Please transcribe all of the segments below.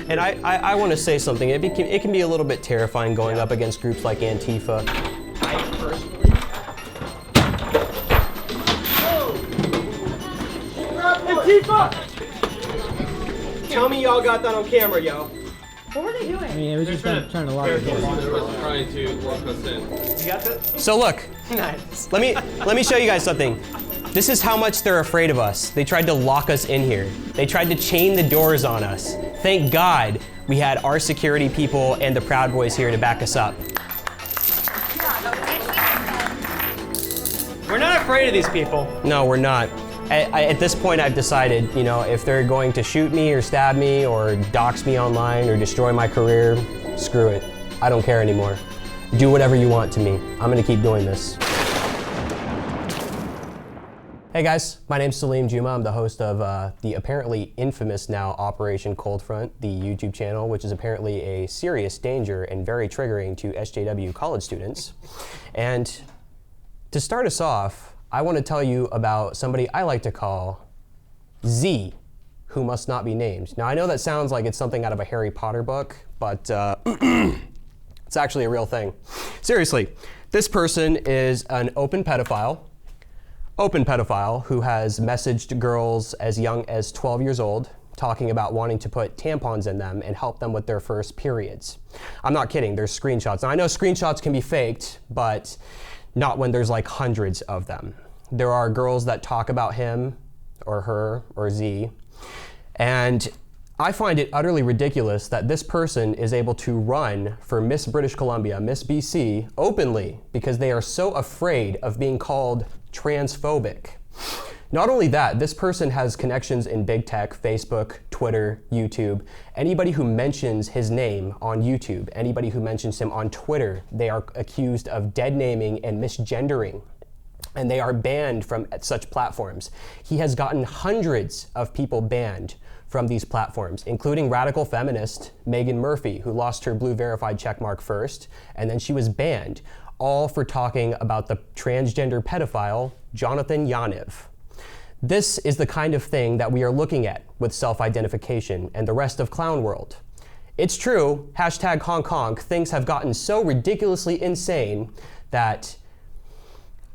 And I want to say something. It can be a little bit terrifying going up against groups like Antifa. I personally... Antifa! Tell me y'all got that on camera, yo. What were they doing? I mean, it was just trying to lock us in. They're trying to lock us in. You got that? So look, Nice. let me show you guys something. This is how much they're afraid of us. They tried to lock us in here. They tried to chain the doors on us. Thank God we had our security people and the Proud Boys here to back us up. We're not afraid of these people. No, we're not. At this point, I've decided, you know, if they're going to shoot me or stab me or dox me online or destroy my career, screw it. I don't care anymore. Do whatever you want to me. I'm gonna keep doing this. Hey guys, my name's Saleem Juma. I'm the host of the apparently infamous now OperationColdFront, the YouTube channel, which is apparently a serious danger and very triggering to SJW college students. And to start us off, I want to tell you about somebody I like to call Z, who must not be named. Now I know that sounds like it's something out of a Harry Potter book, but it's actually a real thing. Seriously, this person is an open pedophile who has messaged girls as young as 12 years old, talking about wanting to put tampons in them and help them with their first periods. I'm not kidding, there's screenshots. Now I know screenshots can be faked, but not when there's like hundreds of them. There are girls that talk about him or her or Z, and I find it utterly ridiculous that this person is able to run for Miss British Columbia, Miss BC, openly because they are so afraid of being called transphobic. Not only that, this person has connections in big tech, Facebook, Twitter, YouTube. Anybody who mentions his name on YouTube, anybody who mentions him on Twitter, they are accused of dead naming and misgendering, and they are banned from such platforms. He has gotten hundreds of people banned from these platforms, including radical feminist Megan Murphy, who lost her blue verified checkmark first, and then she was banned, all for talking about the transgender pedophile, Jonathan Yaniv. This is the kind of thing that we are looking at with self-identification and the rest of clown world. It's true, hashtag honk honk, things have gotten so ridiculously insane that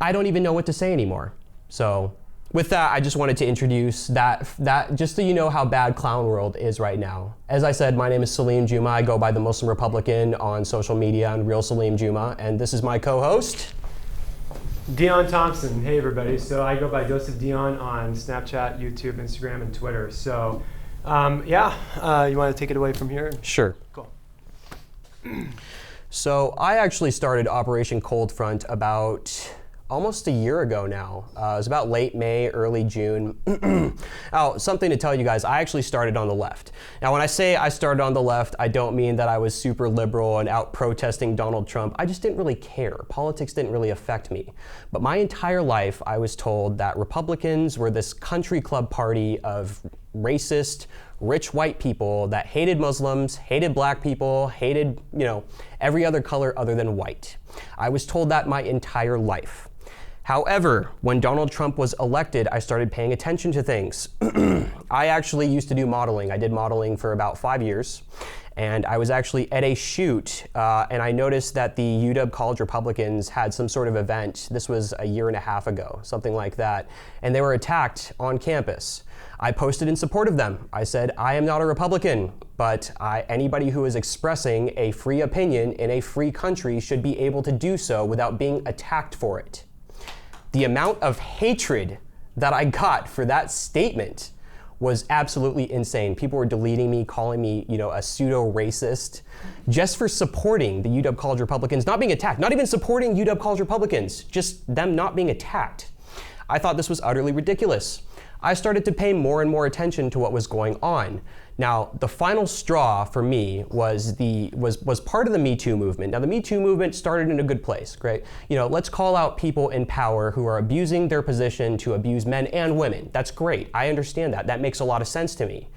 I don't even know what to say anymore. So with that, I just wanted to introduce that just so you know how bad clown world is right now. As I said, my name is Saleem Juma. I go by the Muslim Republican on social media and Real Saleem Juma, and this is my co-host, Dion Thompson. Hey everybody. So I go by DoseOfDion on Snapchat, YouTube, Instagram, and Twitter. So you want to take it away from here? Sure. Cool. So I actually started OperationColdFront about almost a year ago now. It was about late May, early June. Oh, something to tell you guys, I actually started on the left. Now when I say I started on the left, I don't mean that I was super liberal and out protesting Donald Trump. I just didn't really care. Politics didn't really affect me. But my entire life, I was told that Republicans were this country club party of racist, rich white people that hated Muslims, hated black people, hated, every other color other than white. I was told that my entire life. However, when Donald Trump was elected, I started paying attention to things. I actually used to do modeling. I did modeling for about 5 years. And I was actually at a shoot, and I noticed that the UW College Republicans had some sort of event. This was a year and a half ago, something like that. And they were attacked on campus. I posted in support of them. I said, I am not a Republican, but anybody who is expressing a free opinion in a free country should be able to do so without being attacked for it. The amount of hatred that I got for that statement was absolutely insane. People were deleting me, calling me, a pseudo-racist, just for supporting the UW College Republicans, not being attacked, not even supporting UW College Republicans, just them not being attacked. I thought this was utterly ridiculous. I started to pay more and more attention to what was going on. Now, the final straw for me was part of the Me Too movement. Now, the Me Too movement started in a good place, great. Let's call out people in power who are abusing their position to abuse men and women. That's great. I understand that. That makes a lot of sense to me.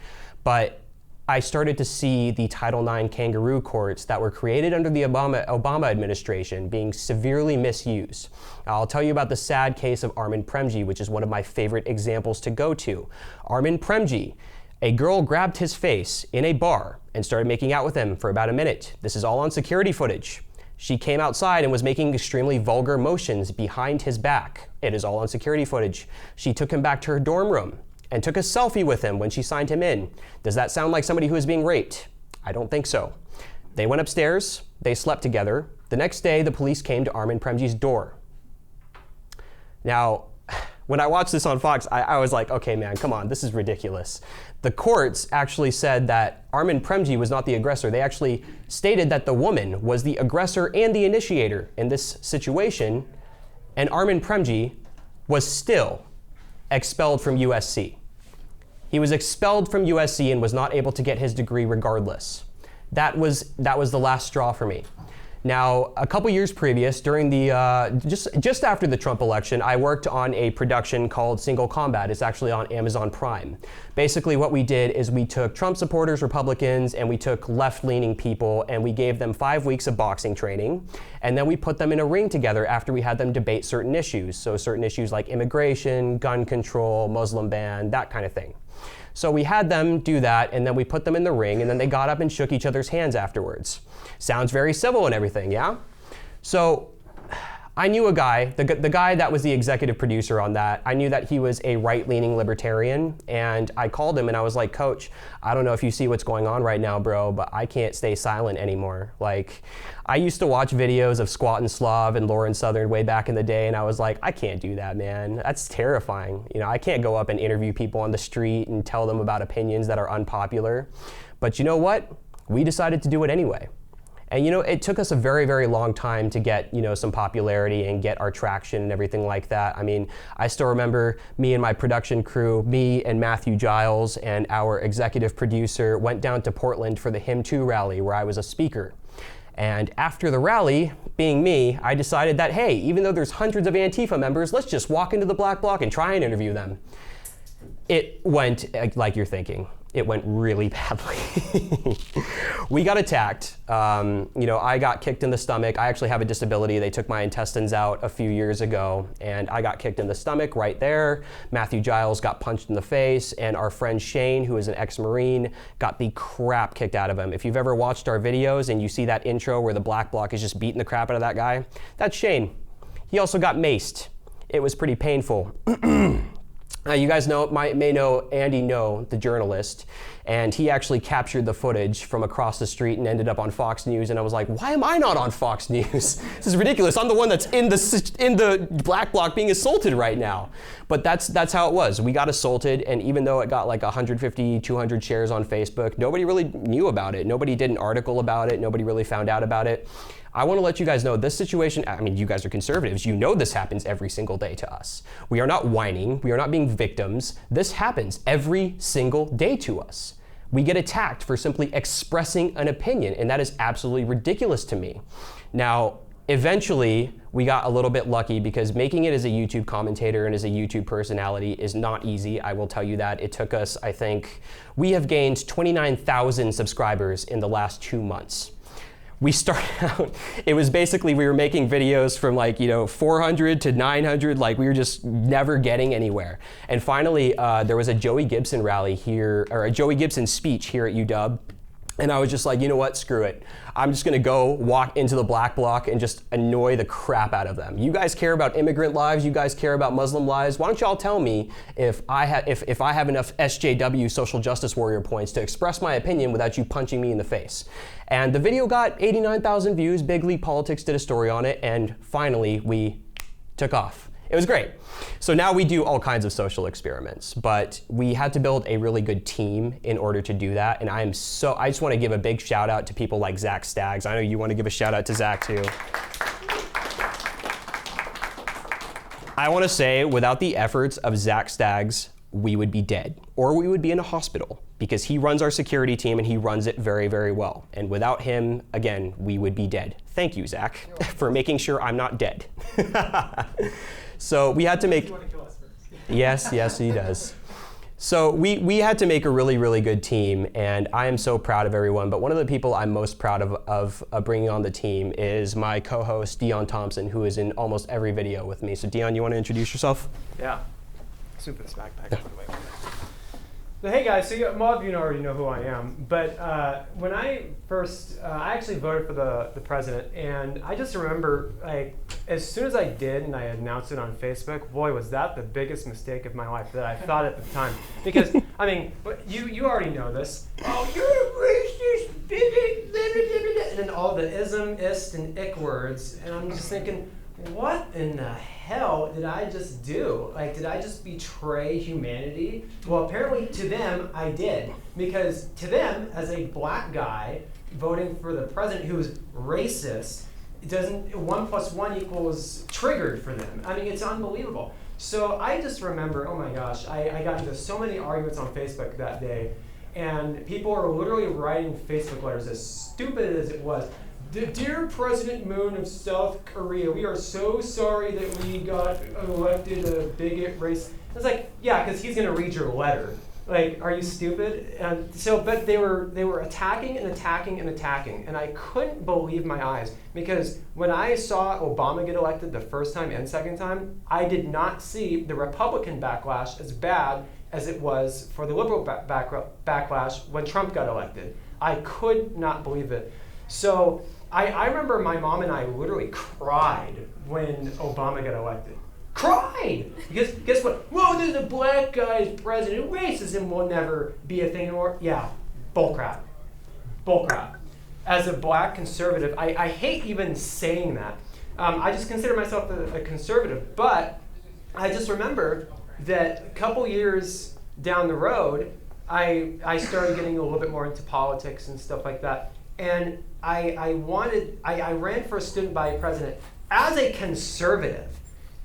But I started to see the Title IX kangaroo courts that were created under the Obama administration being severely misused. I'll tell you about the sad case of Armin Premji, which is one of my favorite examples to go to. Armin Premji, a girl grabbed his face in a bar and started making out with him for about a minute. This is all on security footage. She came outside and was making extremely vulgar motions behind his back. It is all on security footage. She took him back to her dorm room and took a selfie with him when she signed him in. Does that sound like somebody who is being raped? I don't think so. They went upstairs, they slept together. The next day, the police came to Armin Premji's door. Now, when I watched this on Fox, I was like, okay, man, come on, this is ridiculous. The courts actually said that Armin Premji was not the aggressor. They actually stated that the woman was the aggressor and the initiator in this situation, and Armin Premji was still expelled from USC. He was expelled from USC and was not able to get his degree regardless. That was the last straw for me. Now, a couple years previous, during the just after the Trump election, I worked on a production called Single Combat. It's actually on Amazon Prime. Basically, what we did is we took Trump supporters, Republicans, and we took left-leaning people, and we gave them 5 weeks of boxing training, and then we put them in a ring together after we had them debate certain issues. So certain issues like immigration, gun control, Muslim ban, that kind of thing. So we had them do that, and then we put them in the ring, and then they got up and shook each other's hands afterwards. Sounds very civil and everything, yeah? So I knew a guy, the guy that was the executive producer on that, I knew that he was a right-leaning libertarian, and I called him and I was like, Coach, I don't know if you see what's going on right now, bro, but I can't stay silent anymore. Like, I used to watch videos of Squat and Slav and Lauren Southern way back in the day, and I was like, I can't do that, man. That's terrifying. You know, I can't go up and interview people on the street and tell them about opinions that are unpopular. But you know what? We decided to do it anyway. And you know, it took us a very, very long time to get, you know, some popularity and get our traction and everything like that. I mean, I still remember me and my production crew, me and Matthew Giles and our executive producer went down to Portland for the Him Too rally where I was a speaker. And after the rally, being me, I decided that, hey, even though there's hundreds of Antifa members, let's just walk into the black bloc and try and interview them. It went like you're thinking. It went really badly. We got attacked. You know, I got kicked in the stomach. I actually have a disability. They took my intestines out a few years ago, and I got kicked in the stomach right there. Matthew Giles got punched in the face, and our friend Shane, who is an ex-Marine, got the crap kicked out of him. If you've ever watched our videos and you see that intro where the black bloc is just beating the crap out of that guy, that's Shane. He also got maced. It was pretty painful. You guys may know Andy No, the journalist, and he actually captured the footage from across the street and ended up on Fox News, and I was like, why am I not on Fox News? This is ridiculous. I'm the one that's in the black bloc being assaulted right now. But that's how it was. We got assaulted, and even though it got like 150, 200 shares on Facebook, nobody really knew about it. Nobody did an article about it. Nobody really found out about it. I want to let you guys know this situation, I mean, you guys are conservatives. You know this happens every single day to us. We are not whining. We are not being victims. This happens every single day to us. We get attacked for simply expressing an opinion, and that is absolutely ridiculous to me. Now, eventually, we got a little bit lucky because making it as a YouTube commentator and as a YouTube personality is not easy. I will tell you that. It took us, I think, we have gained 29,000 subscribers in the last 2 months. We started out, it was basically, we were making videos from like, you know, 400 to 900, like we were just never getting anywhere. And finally, there was a Joey Gibson rally here, or a Joey Gibson speech here at UW. And I was just like, you know what, screw it. I'm just gonna go walk into the black bloc and just annoy the crap out of them. You guys care about immigrant lives, you guys care about Muslim lives. Why don't y'all tell me if I have enough SJW, social justice warrior points to express my opinion without you punching me in the face. And the video got 89,000 views, Big League Politics did a story on it, and finally we took off. It was great. So now we do all kinds of social experiments, but we had to build a really good team in order to do that. And I just want to give a big shout out to people like Zach Staggs. I know you want to give a shout out to Zach too. I want to say without the efforts of Zach Staggs, we would be dead, or we would be in a hospital, because he runs our security team and he runs it very, very well. And without him, again, we would be dead. Thank you, Zach, for making sure I'm not dead. So we had to make, yes, he does. So we had to make a really, really good team, and I am so proud of everyone. But one of the people I'm most proud of bringing on the team is my co-host, Dion Thompson, who is in almost every video with me. So Dion, you want to introduce yourself? Yeah. Let's put this backpack. So hey guys, so a lot of you already know who I am, but when I first, I actually voted for the president, and I just remember, like, as soon as I did and I announced it on Facebook, boy, was that the biggest mistake of my life that I thought at the time. Because, I mean, you already know this. Oh, you're a racist, bigot, and then all the ism, ist, and ick words, and I'm just thinking, what in the hell did I just do? Like, did I just betray humanity? Well, apparently to them, I did. Because to them, as a black guy voting for the president who's racist, it doesn't, 1 + 1 equals triggered for them. I mean, it's unbelievable. So I just remember, oh my gosh, I got into so many arguments on Facebook that day, and people are literally writing Facebook letters, as stupid as it was. Dear President Moon of South Korea, we are so sorry that we got elected a bigot race. It's like, yeah, because he's going to read your letter. Like, are you stupid? And so, but they were attacking and attacking and attacking, and I couldn't believe my eyes, because when I saw Obama get elected the first time and second time, I did not see the Republican backlash as bad as it was for the liberal backlash when Trump got elected. I could not believe it. So I remember my mom and I literally cried when Obama got elected. Cried! Because guess what? Well, there's a black guy as president. Racism will never be a thing anymore. Yeah, bullcrap. Bullcrap. As a black conservative, I hate even saying that. I just consider myself a conservative, but I just remember that a couple years down the road, I started getting a little bit more into politics and stuff like that. And I ran for a student body president as a conservative.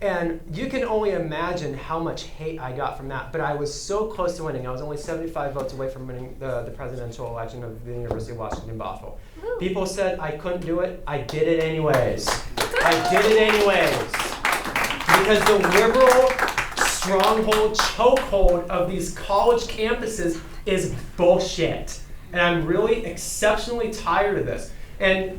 And you can only imagine how much hate I got from that. But I was so close to winning. I was only 75 votes away from winning the presidential election of the University of Washington, Bothell. People said I couldn't do it. I did it anyways. I did it anyways. Because the liberal stronghold, chokehold of these college campuses is bullshit. And I'm really exceptionally tired of this. And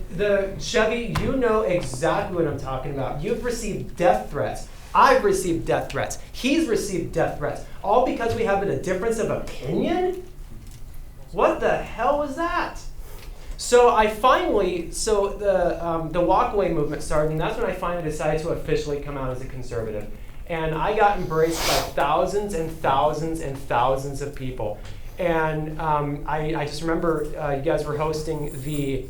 Chevy, you know exactly what I'm talking about. You've received death threats. I've received death threats. He's received death threats. All because we have a difference of opinion? What the hell was that? So the walkaway movement started, and that's when I finally decided to officially come out as a conservative. And I got embraced by thousands and thousands and thousands of people. And I just remember you guys were hosting the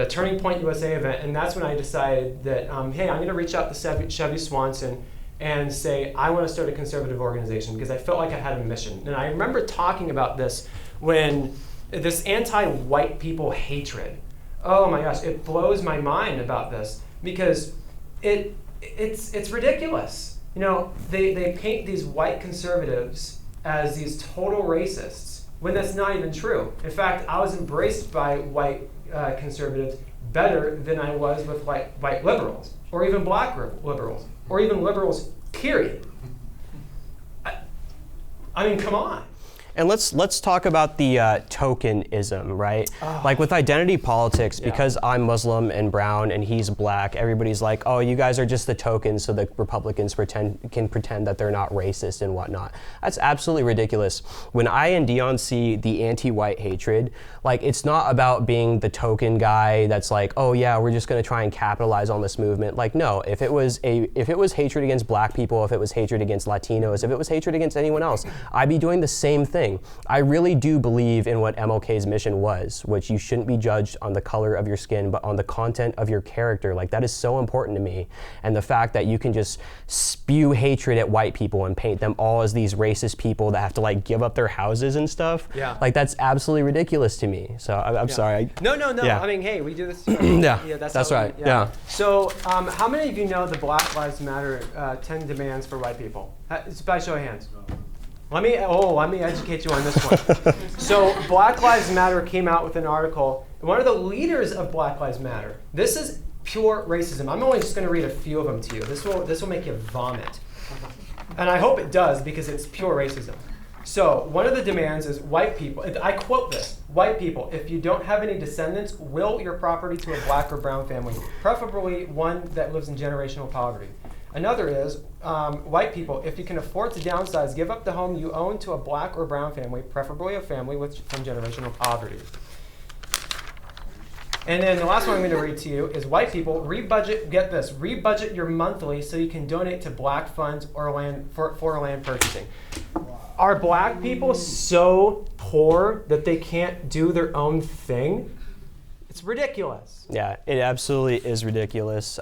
Turning Point USA event, and that's when I decided that, hey, I'm going to reach out to Chevy Swanson and say, I want to start a conservative organization, because I felt like I had a mission. And I remember talking about this when this anti-white people hatred, oh my gosh, it blows my mind about this, because it's ridiculous. You know, they paint these white conservatives as these total racists, when that's not even true. In fact, I was embraced by white conservatives better than I was with white liberals, or even black liberals, or even liberals, period. I mean, come on. And let's talk about the tokenism, right? Oh. Like with identity politics, because I'm Muslim and brown and he's black, everybody's like, oh, you guys are just the tokens so the Republicans can pretend that they're not racist and whatnot. That's absolutely ridiculous. When I and Dion see the anti-white hatred, like, it's not about being the token guy that's like, oh yeah, we're just gonna try and capitalize on this movement. Like, no, if it was hatred against black people, if it was hatred against Latinos, if it was hatred against anyone else, I'd be doing the same thing. I really do believe in what MLK's mission was, which you shouldn't be judged on the color of your skin, but on the content of your character. Like, that is so important to me. And the fact that you can just spew hatred at white people and paint them all as these racist people that have to like give up their houses and stuff. Yeah. Like, that's absolutely ridiculous to me. So I'm sorry. No. Yeah. I mean, hey, we do this. Yeah, that's right. Yeah. So how many of you know the Black Lives Matter 10 demands for white people? It's by show of hands. Let me educate you on this one. So Black Lives Matter came out with an article. One of the leaders of Black Lives Matter, this is pure racism. I'm only just going to read a few of them to you. This will make you vomit. And I hope it does, because it's pure racism. So one of the demands is white people, I quote this, white people, if you don't have any descendants, will your property to a black or brown family, preferably one that lives in generational poverty. Another is white people, if you can afford to downsize, give up the home you own to a black or brown family, preferably a family from generational poverty. And then the last one I'm going to read to you is white people, get this, rebudget your monthly so you can donate to black funds or land for land purchasing. Are black people so poor that they can't do their own thing? It's ridiculous. Yeah, it absolutely is ridiculous.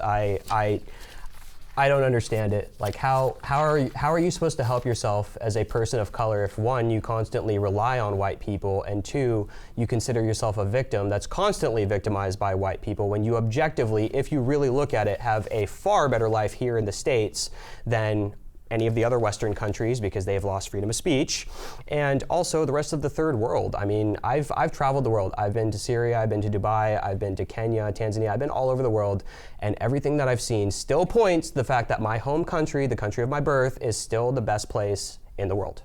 I don't understand it. Like, how are you supposed to help yourself as a person of color if, one, you constantly rely on white people, and two, you consider yourself a victim that's constantly victimized by white people when you objectively, if you really look at it, have a far better life here in the States than any of the other Western countries because they've lost freedom of speech, and also the rest of the third world. I mean, I've traveled the world. I've been to Syria, I've been to Dubai, I've been to Kenya, Tanzania, I've been all over the world, and everything that I've seen still points to the fact that my home country, the country of my birth, is still the best place in the world.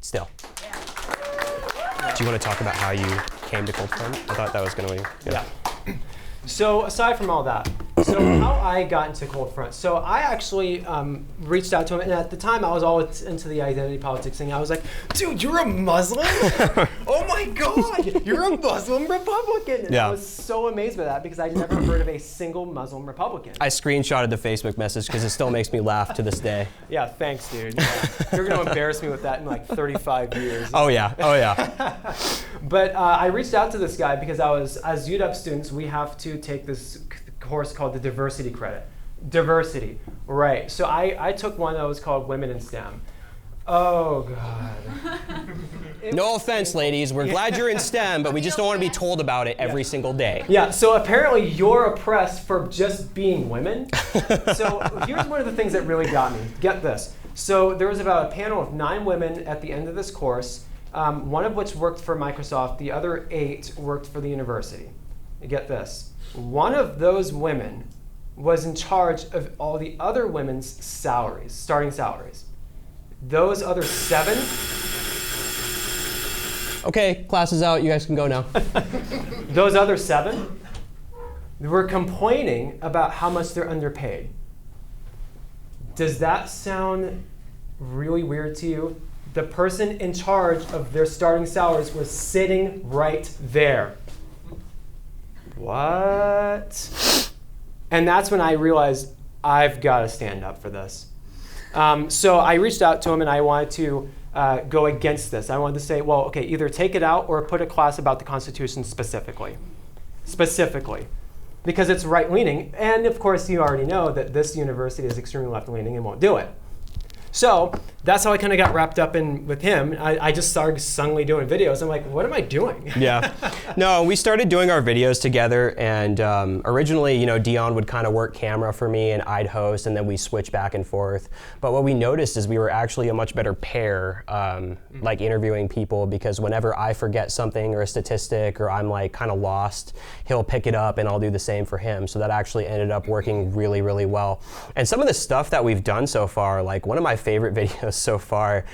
Still. Do you want to talk about how you came to ColdFront? I thought that was going to be... Yeah. So aside from all that, so how I got into ColdFront. So I actually reached out to him, and at the time I was all into the identity politics thing. I was like, dude, you're a Muslim? Oh my God, you're a Muslim Republican. And I was so amazed by that because I'd never heard of a single Muslim Republican. I screenshotted the Facebook message because it still makes me laugh to this day. Yeah, thanks, dude. Yeah. You're going to embarrass me with that in like 35 years. Oh yeah, oh yeah. But I reached out to this guy because as UW students, we have to take this course called the diversity credit. Diversity, right. So I took one that was called Women in STEM. Oh, God. No offense, ladies. We're glad you're in STEM, but we just don't want to be told about it every single day. Yeah, so apparently you're oppressed for just being women. So here's one of the things that really got me. Get this. So there was about a panel of 9 women at the end of this course, one of which worked for Microsoft, the other 8 worked for the university. Get this. One of those women was in charge of all the other women's salaries, starting salaries. Those other 7... Okay, class is out. You guys can go now. Those other 7 were complaining about how much they're underpaid. Does that sound really weird to you? The person in charge of their starting salaries was sitting right there. What? And that's when I realized I've got to stand up for this. So I reached out to him and I wanted to go against this. I wanted to say, well, okay, either take it out or put a class about the Constitution specifically. Specifically. Because it's right-leaning. And of course, you already know that this university is extremely left-leaning and won't do it. So that's how I kind of got wrapped up in with him. I just started suddenly doing videos. I'm like, what am I doing? Yeah. No, we started doing our videos together, and originally, you know, Dion would kind of work camera for me and I'd host, and then we switch back and forth. But what we noticed is we were actually a much better pair, like interviewing people, because whenever I forget something or a statistic or I'm like kind of lost, he'll pick it up and I'll do the same for him. So that actually ended up working really, really well. And some of the stuff that we've done so far, like one of my favorite videos so far,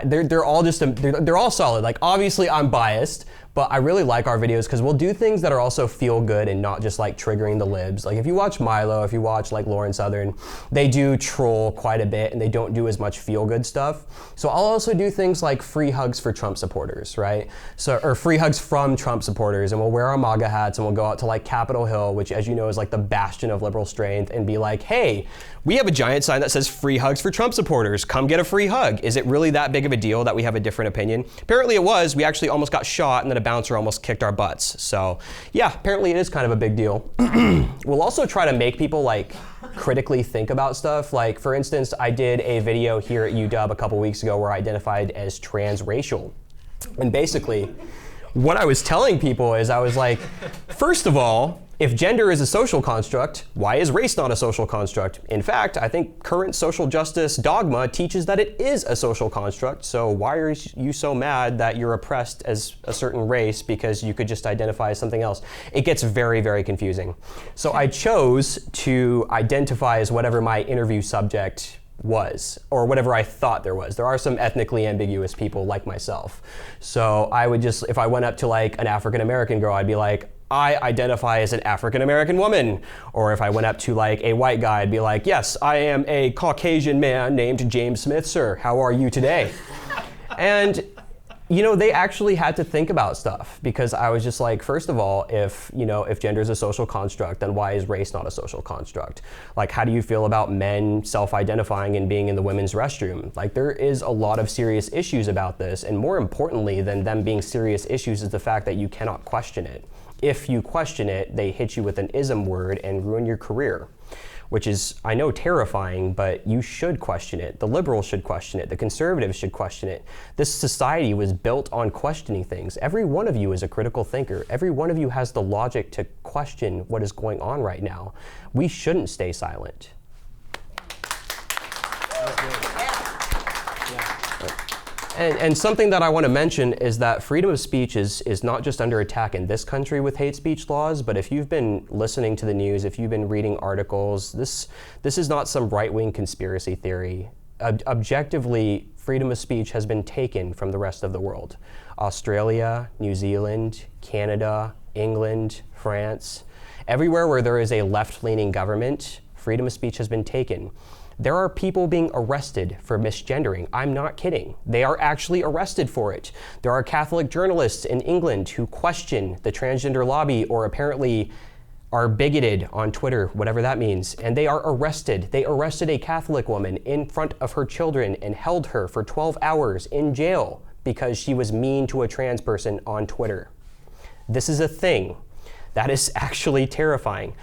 they're all just, they're all solid. Like obviously I'm biased, but I really like our videos because we'll do things that are also feel good and not just like triggering the libs. Like if you watch Milo, if you watch like Lauren Southern, they do troll quite a bit and they don't do as much feel good stuff. So I'll also do things like free hugs for Trump supporters, right? So, or free hugs from Trump supporters, and we'll wear our MAGA hats and we'll go out to like Capitol Hill, which as you know is like the bastion of liberal strength, and be like, hey, we have a giant sign that says free hugs for Trump supporters. Come get a free hug. Is it really that big of a deal that we have a different opinion? Apparently it was. We actually almost got shot and then a bouncer almost kicked our butts. So yeah, apparently it is kind of a big deal. We'll also try to make people like critically think about stuff. Like for instance, I did a video here at UW a couple weeks ago where I identified as transracial. And basically what I was telling people is I was like, first of all, if gender is a social construct, why is race not a social construct? In fact, I think current social justice dogma teaches that it is a social construct, so why are you so mad that you're oppressed as a certain race because you could just identify as something else? It gets very, very confusing. So I chose to identify as whatever my interview subject was, or whatever I thought there was. There are some ethnically ambiguous people like myself. So I would just, if I went up to like an African American girl, I'd be like, I identify as an African American woman. Or if I went up to like a white guy, I'd be like, yes, I am a Caucasian man named James Smith, sir. How are you today? And you know, they actually had to think about stuff, because I was just like, first of all, if gender is a social construct, then why is race not a social construct? Like, how do you feel about men self-identifying and being in the women's restroom? Like, there is a lot of serious issues about this, and more importantly than them being serious issues is the fact that you cannot question it. If you question it, they hit you with an ism word and ruin your career, which is, I know, terrifying, but you should question it. The liberals should question it. The conservatives should question it. This society was built on questioning things. Every one of you is a critical thinker. Every one of you has the logic to question what is going on right now. We shouldn't stay silent. And something that I want to mention is that freedom of speech is not just under attack in this country with hate speech laws, but if you've been listening to the news, if you've been reading articles, this is not some right-wing conspiracy theory. Objectively, freedom of speech has been taken from the rest of the world. Australia, New Zealand, Canada, England, France, everywhere where there is a left-leaning government, freedom of speech has been taken. There are people being arrested for misgendering. I'm not kidding. They are actually arrested for it. There are Catholic journalists in England who question the transgender lobby, or apparently are bigoted on Twitter, whatever that means, and they are arrested. They arrested a Catholic woman in front of her children and held her for 12 hours in jail because she was mean to a trans person on Twitter. This is a thing. That is actually terrifying.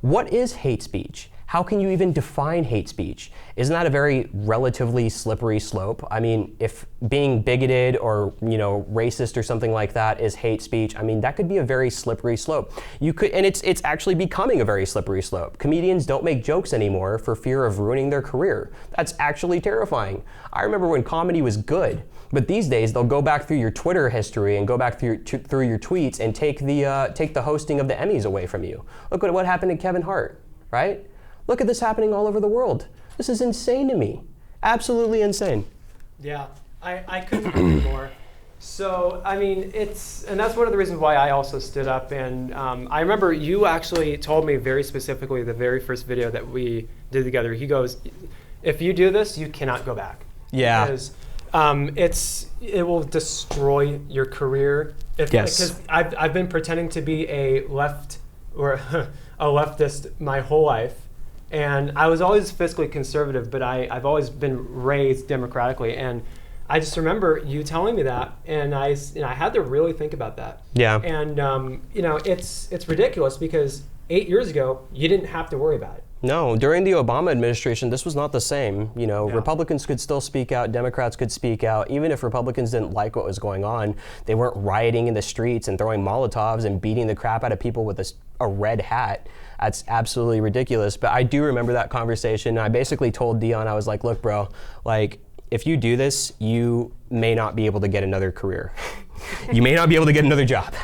What is hate speech? How can you even define hate speech? Isn't that a very relatively slippery slope? I mean, if being bigoted or, racist or something like that is hate speech, I mean, that could be a very slippery slope. And it's actually becoming a very slippery slope. Comedians don't make jokes anymore for fear of ruining their career. That's actually terrifying. I remember when comedy was good, but these days they'll go back through your Twitter history and go back through your tweets and take the hosting of the Emmys away from you. Look at what happened to Kevin Hart, right? Look at this happening all over the world. This is insane to me. Absolutely insane. Yeah, I couldn't agree more. So, I mean, and that's one of the reasons why I also stood up. And I remember you actually told me very specifically the very first video that we did together. He goes, if you do this, you cannot go back. Yeah. Because it will destroy your career. Yes. Because I've been pretending to be a leftist my whole life. And I was always fiscally conservative, but I've always been raised democratically. And I just remember you telling me that, and I had to really think about that. Yeah. And it's ridiculous because 8 years ago you didn't have to worry about it. No, during the Obama administration, this was not the same. Yeah. Republicans could still speak out, Democrats could speak out. Even if Republicans didn't like what was going on, they weren't rioting in the streets and throwing Molotovs and beating the crap out of people with a red hat. That's absolutely ridiculous. But I do remember that conversation. I basically told Dion, I was like, look, bro, like, if you do this, you may not be able to get another career. You may not be able to get another job.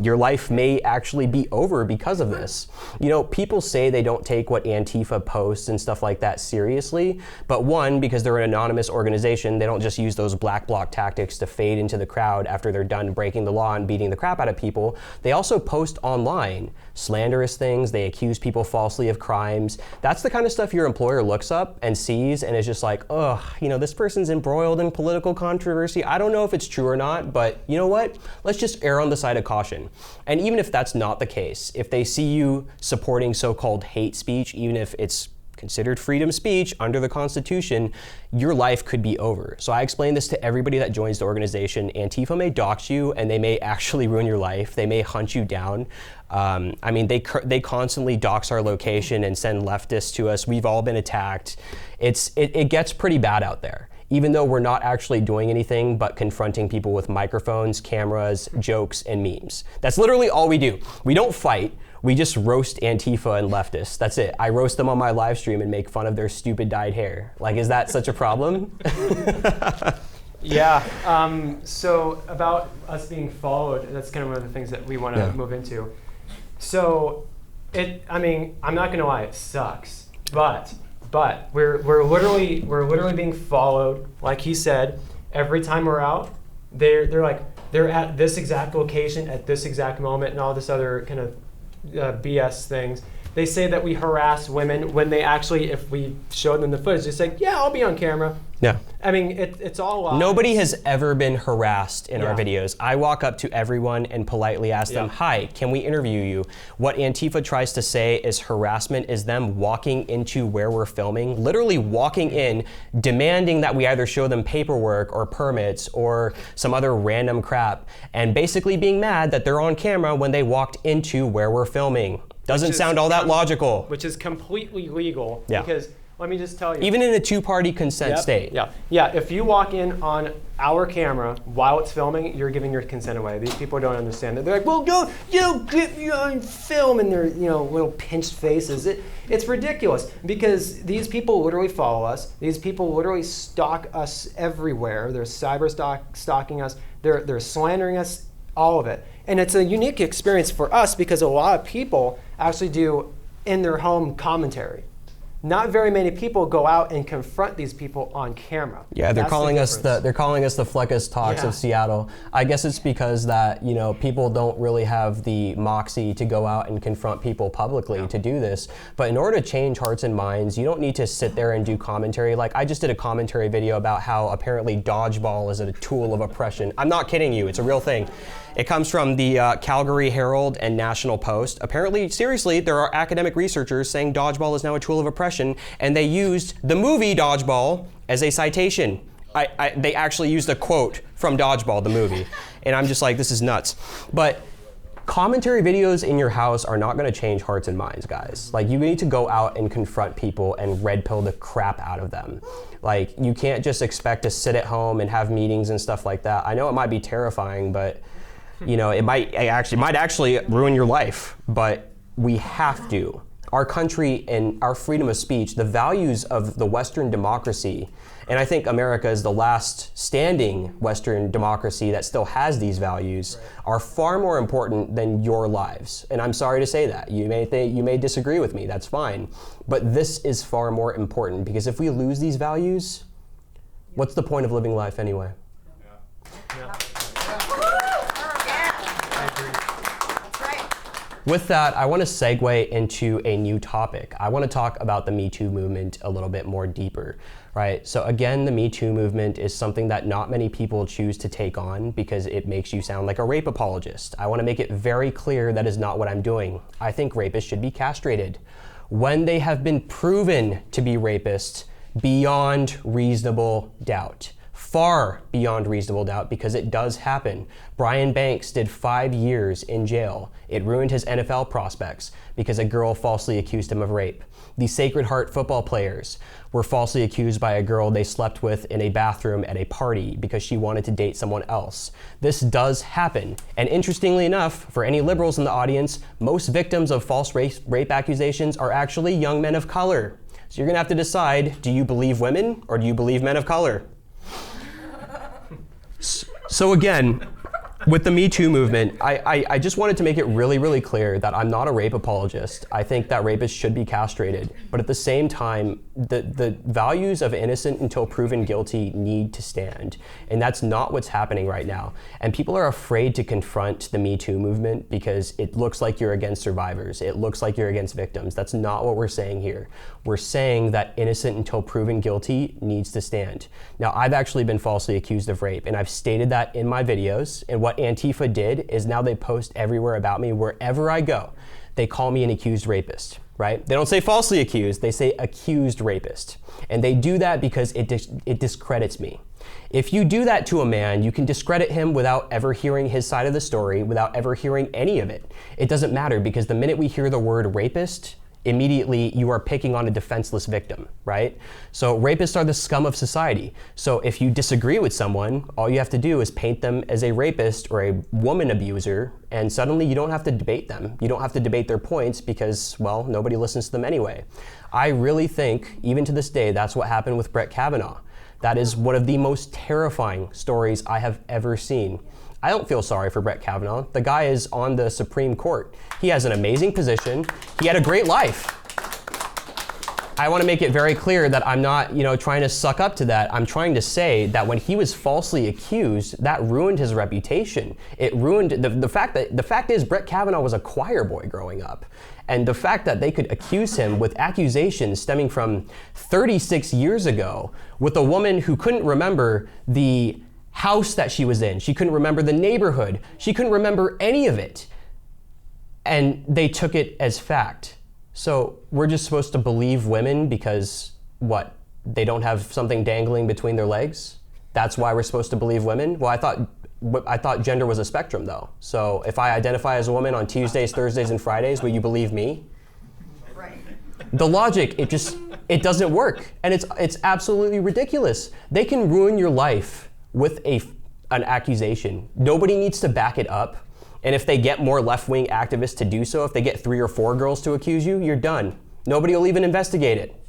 Your life may actually be over because of this. People say they don't take what Antifa posts and stuff like that seriously, but one, because they're an anonymous organization, they don't just use those black bloc tactics to fade into the crowd after they're done breaking the law and beating the crap out of people. They also post online slanderous things. They accuse people falsely of crimes. That's the kind of stuff your employer looks up and sees and is just like, ugh, this person's embroiled in political controversy. I don't know if it's true or not, but you know what? Let's just err on the side of caution. And even if that's not the case, if they see you supporting so-called hate speech, even if it's considered freedom of speech under the Constitution, your life could be over. So I explain this to everybody that joins the organization. Antifa may dox you and they may actually ruin your life. They may hunt you down. They constantly dox our location and send leftists to us. We've all been attacked. It gets pretty bad out there. Even though we're not actually doing anything but confronting people with microphones, cameras, jokes, and memes. That's literally all we do. We don't fight. We just roast Antifa and leftists. That's it. I roast them on my live stream and make fun of their stupid dyed hair. Like, is that such a problem? Yeah. So about us being followed, that's kind of one of the things that we want to move into. So, I'm not gonna lie, it sucks, but we're literally being followed. Like he said, every time we're out, they're like, they're at this exact location at this exact moment and all this other kind of BS things. They say that we harass women when they actually, if we show them the footage, they say, yeah, I'll be on camera. Yeah. I mean, it's all lies. Nobody has ever been harassed in our videos. I walk up to everyone and politely ask them, hi, can we interview you? What Antifa tries to say is harassment is them walking into where we're filming, literally walking in, demanding that we either show them paperwork or permits or some other random crap, and basically being mad that they're on camera when they walked into where we're filming. Doesn't sound all that logical. Which is completely legal. Yeah. Because let me just tell you. Even in a two-party consent state. Yeah, if you walk in on our camera while it's filming, you're giving your consent away. These people don't understand that. They're like, well, go, get me on film, and their little pinched faces. It's ridiculous because these people literally follow us. These people literally stalk us everywhere. They're cyber stalking us. They're slandering us, all of it. And it's a unique experience for us because a lot of people actually do in their home commentary. Not very many people go out and confront these people on camera. Yeah, they're calling us the Fleckus Talks of Seattle. I guess it's because that people don't really have the moxie to go out and confront people publicly to do this. But in order to change hearts and minds, you don't need to sit there and do commentary. Like I just did a commentary video about how apparently dodgeball is a tool of oppression. I'm not kidding you. It's a real thing. It comes from the Calgary Herald and National Post. Apparently, seriously, there are academic researchers saying dodgeball is now a tool of oppression, and they used the movie Dodgeball as a citation. They actually used a quote from Dodgeball, the movie. And I'm just like, this is nuts. But commentary videos in your house are not going to change hearts and minds, guys. Like, you need to go out and confront people and red pill the crap out of them. Like, you can't just expect to sit at home and have meetings and stuff like that. I know it might be terrifying, but it might actually ruin your life, but we have to. Our country and our freedom of speech, the values of the Western democracy, and I think America is the last standing Western democracy that still has these values, are far more important than your lives. And I'm sorry to say that. You may disagree with me, that's fine. But this is far more important because if we lose these values, what's the point of living life anyway? With that, I want to segue into a new topic. I want to talk about the Me Too movement a little bit more deeper, right? So again, the Me Too movement is something that not many people choose to take on because it makes you sound like a rape apologist. I want to make it very clear that is not what I'm doing. I think rapists should be castrated when they have been proven to be rapists beyond reasonable doubt. Far beyond reasonable doubt, because it does happen. Brian Banks did 5 years in jail. It ruined his NFL prospects because a girl falsely accused him of rape. The Sacred Heart football players were falsely accused by a girl they slept with in a bathroom at a party because she wanted to date someone else. This does happen. And interestingly enough, for any liberals in the audience, most victims of false rape accusations are actually young men of color. So you're gonna have to decide, do you believe women or do you believe men of color? So again, with the Me Too movement, I just wanted to make it really, really clear that I'm not a rape apologist. I think that rapists should be castrated. But at the same time, the values of innocent until proven guilty need to stand. And that's not what's happening right now. And people are afraid to confront the Me Too movement because it looks like you're against survivors. It looks like you're against victims. That's not what we're saying here. We're saying that innocent until proven guilty needs to stand. Now, I've actually been falsely accused of rape, and I've stated that in my videos. And what Antifa did is now they post everywhere about me. Wherever I go, they call me an accused rapist, right? They don't say falsely accused, they say accused rapist. And they do that because it discredits me. If you do that to a man, you can discredit him without ever hearing his side of the story, without ever hearing any of it. It doesn't matter because the minute we hear the word rapist, immediately you are picking on a defenseless victim, right? So rapists are the scum of society. So if you disagree with someone, all you have to do is paint them as a rapist or a woman abuser, and suddenly you don't have to debate them. You don't have to debate their points because, well, nobody listens to them anyway. I really think, even to this day, that's what happened with Brett Kavanaugh. That is one of the most terrifying stories I have ever seen. I don't feel sorry for Brett Kavanaugh. The guy is on the Supreme Court. He has an amazing position. He had a great life. I want to make it very clear that I'm not, trying to suck up to that. I'm trying to say that when he was falsely accused, that ruined his reputation. It ruined the fact is Brett Kavanaugh was a choir boy growing up. And the fact that they could accuse him with accusations stemming from 36 years ago with a woman who couldn't remember the house that she was in. She couldn't remember the neighborhood. She couldn't remember any of it. And they took it as fact. So we're just supposed to believe women because, what, they don't have something dangling between their legs? That's why we're supposed to believe women? Well, I thought gender was a spectrum, though. So if I identify as a woman on Tuesdays, Thursdays, and Fridays, will you believe me? Right. The logic, it doesn't work. And it's absolutely ridiculous. They can ruin your life with an accusation. Nobody needs to back it up. And if they get more left-wing activists to do so, if they get 3 or 4 girls to accuse you, you're done. Nobody will even investigate it.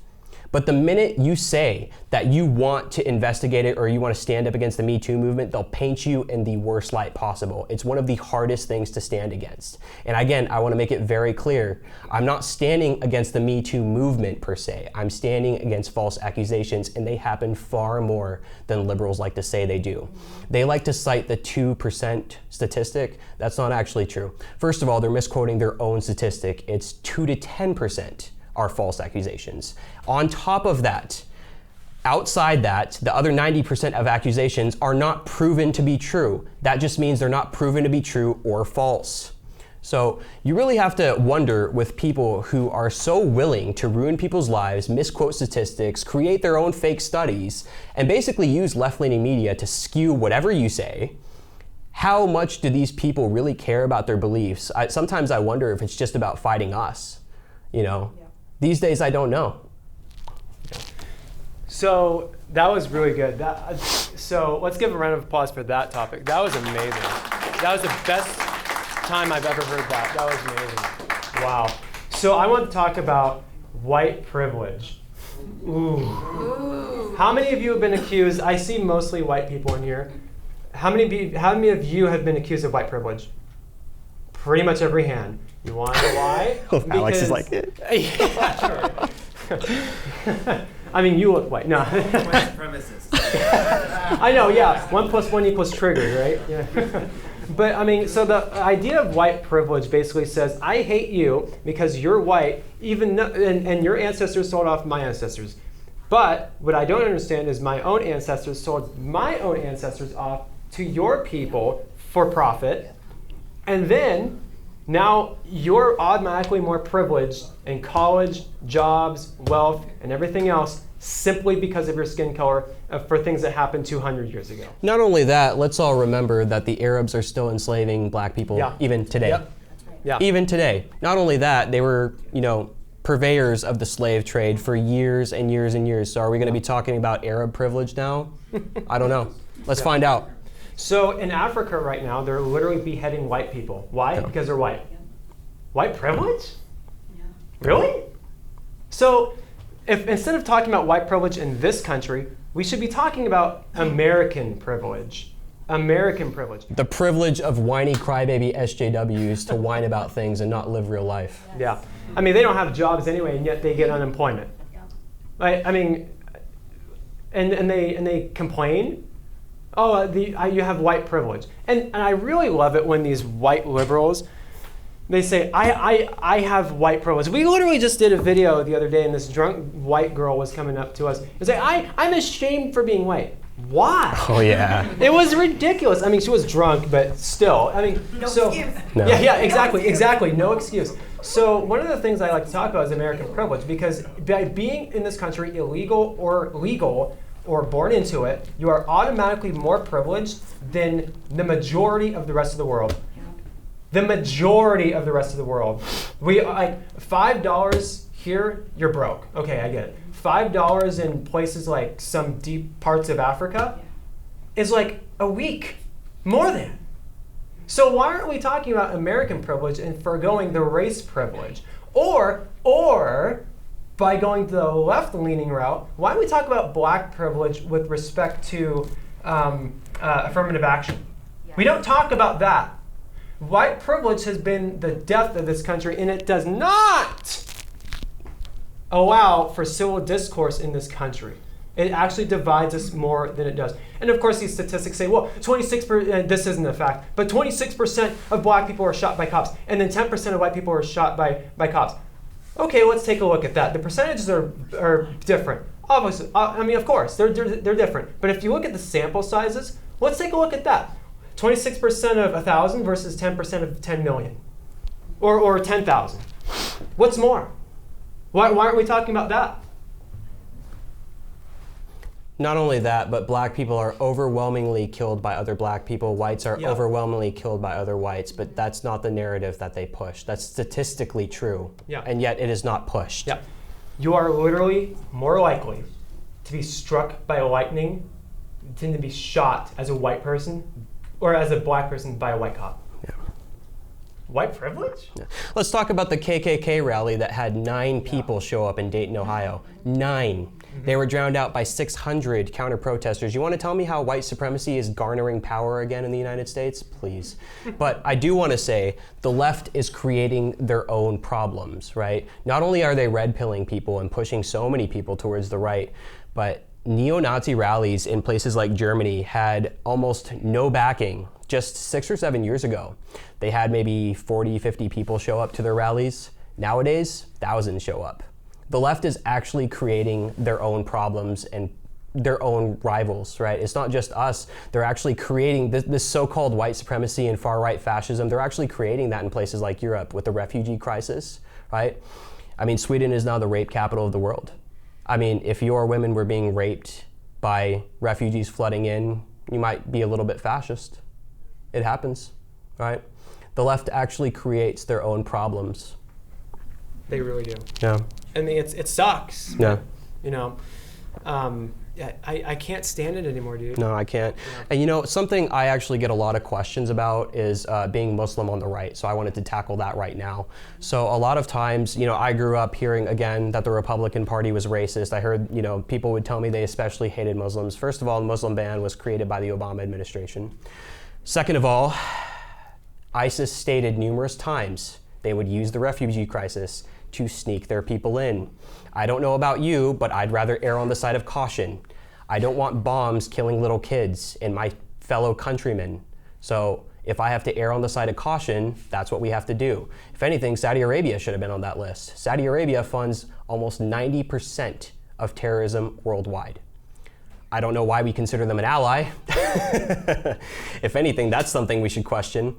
But the minute you say that you want to investigate it or you want to stand up against the Me Too movement, they'll paint you in the worst light possible. It's one of the hardest things to stand against. And again, I want to make it very clear, I'm not standing against the Me Too movement per se. I'm standing against false accusations, and they happen far more than liberals like to say they do. They like to cite the 2% statistic. That's not actually true. First of all, they're misquoting their own statistic. It's 2 to 10% are false accusations. On top of that, outside that, the other 90% of accusations are not proven to be true. That just means they're not proven to be true or false. So you really have to wonder with people who are so willing to ruin people's lives, misquote statistics, create their own fake studies, and basically use left-leaning media to skew whatever you say. How much do these people really care about their beliefs? Sometimes I wonder if it's just about fighting us, Yeah. These days, I don't know. So that was really good. So let's give a round of applause for that topic. That was amazing. That was the best time I've ever heard that. That was amazing. Wow. So I want to talk about white privilege. Ooh. How many of you have been accused? I see mostly white people in here. How many of you have been accused of white privilege? Pretty much every hand. You want to know why? Alex is like it. Yeah, sure. I mean, you look white. No. White supremacist. I know, yeah. 1 + 1 = triggered, right? Yeah. But I mean, so the idea of white privilege basically says, I hate you because you're white, and your ancestors sold off my ancestors. But what I don't understand is my own ancestors sold my own ancestors off to your people for profit, and then now you're automatically more privileged in college, jobs, wealth, and everything else simply because of your skin color for things that happened 200 years ago. Not only that, let's all remember that the Arabs are still enslaving black people even today. Yep. Yeah. Even today. Not only that, they were, purveyors of the slave trade for years and years and years. So are we going to be talking about Arab privilege now? I don't know. Let's find out. So in Africa right now, they're literally beheading white people. Why? Because they're white. White privilege? Yeah. Really? So if instead of talking about white privilege in this country, we should be talking about American privilege. American privilege. The privilege of whiny crybaby SJWs to whine about things and not live real life. Yeah. I mean, they don't have jobs anyway, and yet they get unemployment. Right? I mean, and they complain. Oh, you have white privilege. And I really love it when these white liberals, they say, I have white privilege. We literally just did a video the other day, and this drunk white girl was coming up to us and saying, I'm ashamed for being white. Why? Oh, yeah. It was ridiculous. I mean, she was drunk, but still. I mean, No so excuse. No. Yeah, exactly. No excuse. So one of the things I like to talk about is American privilege, because by being in this country illegal or legal or born into it, you are automatically more privileged than the majority of the rest of the world. The majority of the rest of the world. We like $5 here, you're broke. Okay, I get it. $5 in places like some deep parts of Africa is like a week, more than. So why aren't we talking about American privilege and forgoing the race privilege? Or by going to the left-leaning route, why don't we talk about black privilege with respect to affirmative action? We don't talk about that. White privilege has been the death of this country, and it does not allow for civil discourse in this country. It actually divides us more than it does. And of course, these statistics say, well, 26%, this isn't a fact, but 26% of black people are shot by cops, and then 10% of white people are shot by cops. Okay, let's take a look at that. The percentages are different. Obviously, I mean, of course, they're different. But if you look at the sample sizes, let's take a look at that. 26% of 1,000 versus 10% of 10 million, or 10,000. What's more? Why aren't we talking about that? Not only that, but black people are overwhelmingly killed by other black people. Whites are overwhelmingly killed by other whites, but that's not the narrative that they push. That's statistically true, and yet it is not pushed. Yeah. You are literally more likely to be struck by lightning than to be shot as a white person or as a black person by a white cop. White privilege? Yeah. Let's talk about the KKK rally that had 9 people show up in Dayton, Ohio. 9. They were drowned out by 600 counter-protesters. You want to tell me how white supremacy is garnering power again in the United States? Please. But I do want to say the left is creating their own problems, right? Not only are they red-pilling people and pushing so many people towards the right, but neo-Nazi rallies in places like Germany had almost no backing. Just 6 or 7 years ago, they had maybe 40, 50 people show up to their rallies. Nowadays, thousands show up. The left is actually creating their own problems and their own rivals, right? It's not just us. They're actually creating this so-called white supremacy and far-right fascism. They're actually creating that in places like Europe with the refugee crisis, right? I mean, Sweden is now the rape capital of the world. I mean, if your women were being raped by refugees flooding in, you might be a little bit fascist. It happens, right? The left actually creates their own problems. They really do. Yeah. I mean, it sucks. Yeah. You know, I can't stand it anymore, dude. No, I can't. Yeah. And you know, something I actually get a lot of questions about is being Muslim on the right. So I wanted to tackle that right now. So a lot of times, you know, I grew up hearing, again, that the Republican Party was racist. I heard, you know, people would tell me they especially hated Muslims. First of all, the Muslim ban was created by the Obama administration. Second of all, ISIS stated numerous times they would use the refugee crisis to sneak their people in. I don't know about you, but I'd rather err on the side of caution. I don't want bombs killing little kids and my fellow countrymen. So if I have to err on the side of caution, that's what we have to do. If anything, Saudi Arabia should have been on that list. Saudi Arabia funds almost 90% of terrorism worldwide. I don't know why we consider them an ally. If anything, that's something we should question.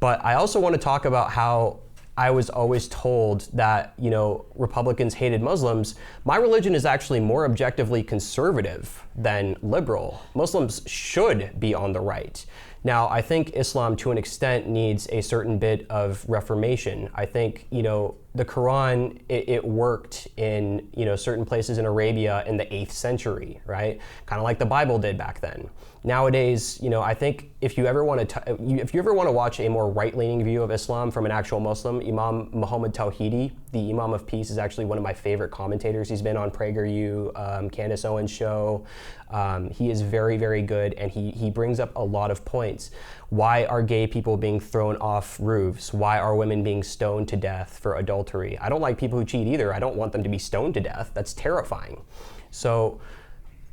But I also want to talk about how I was always told that, you know, Republicans hated Muslims. My religion is actually more objectively conservative than liberal. Muslims should be on the right. Now, I think Islam, to an extent, needs a certain bit of reformation. I think, you know, the Quran, it worked in, you know, certain places in Arabia in the 8th century, right? Kind of like the Bible did back then. Nowadays, you know, I think if you ever want to watch a more right-leaning view of Islam from an actual Muslim, Imam Muhammad Tawhidi, the Imam of Peace, is actually one of my favorite commentators. He's been on PragerU, Candace Owens' show. He is very, very good, and he brings up a lot of points. Why are gay people being thrown off roofs? Why are women being stoned to death for adultery? I don't like people who cheat either. I don't want them to be stoned to death. That's terrifying. So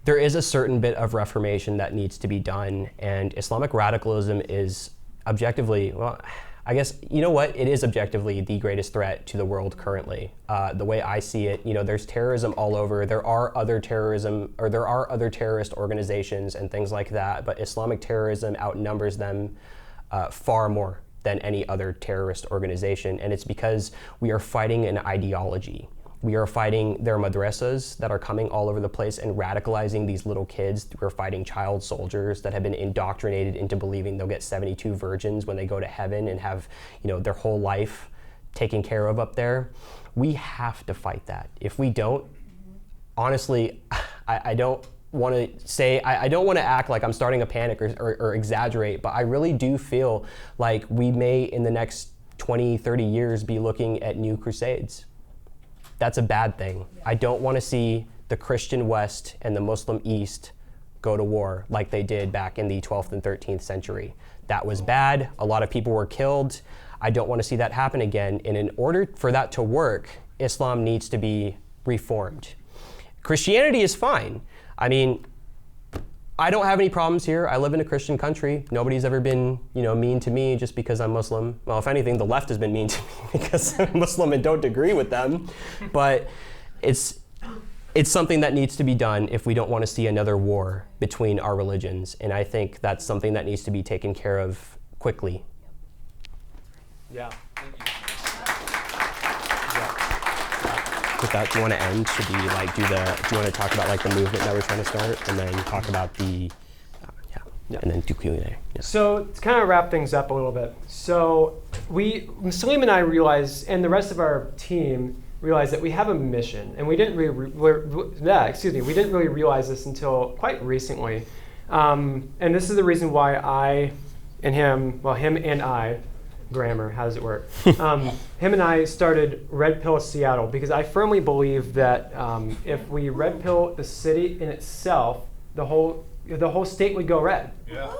there is a certain bit of reformation that needs to be done, and Islamic radicalism is objectively, well, I guess, you know what? It is objectively the greatest threat to the world currently. The way I see it, you know, there's terrorism all over. There are other terrorist organizations and things like that, but Islamic terrorism outnumbers them far more than any other terrorist organization, and it's because we are fighting an ideology. We are fighting their madrasas that are coming all over the place and radicalizing these little kids. We're fighting child soldiers that have been indoctrinated into believing they'll get 72 virgins when they go to heaven and have, you know, their whole life taken care of up there. We have to fight that. If we don't, honestly, I don't want to say, I don't want to act like I'm starting a panic or exaggerate, but I really do feel like we may in the next 20, 30 years be looking at new crusades. That's a bad thing. I don't want to see the Christian West and the Muslim East go to war like they did back in the 12th and 13th century. That was bad. A lot of people were killed. I don't want to see that happen again. And in order for that to work, Islam needs to be reformed. Christianity is fine. I mean, I don't have any problems here. I live in a Christian country. Nobody's ever been, mean to me just because I'm Muslim. Well, if anything, the left has been mean to me because I'm Muslim and don't agree with them. But it's something that needs to be done if we don't want to see another war between our religions. And I think that's something that needs to be taken care of quickly. Yeah. With that, do you want to end? Should we do you want to talk about the movement that we're trying to start, and then talk about the, and then do Q&A. Yeah. So to kind of wrap things up a little bit, so Saleem and I realized, and the rest of our team realized that we have a mission, and we didn't really realize this until quite recently, and this is the reason why him and I. Grammar, how does it work? Him and I started Red Pill Seattle because I firmly believe that if we red pill the city in itself, the whole state would go red. Yeah.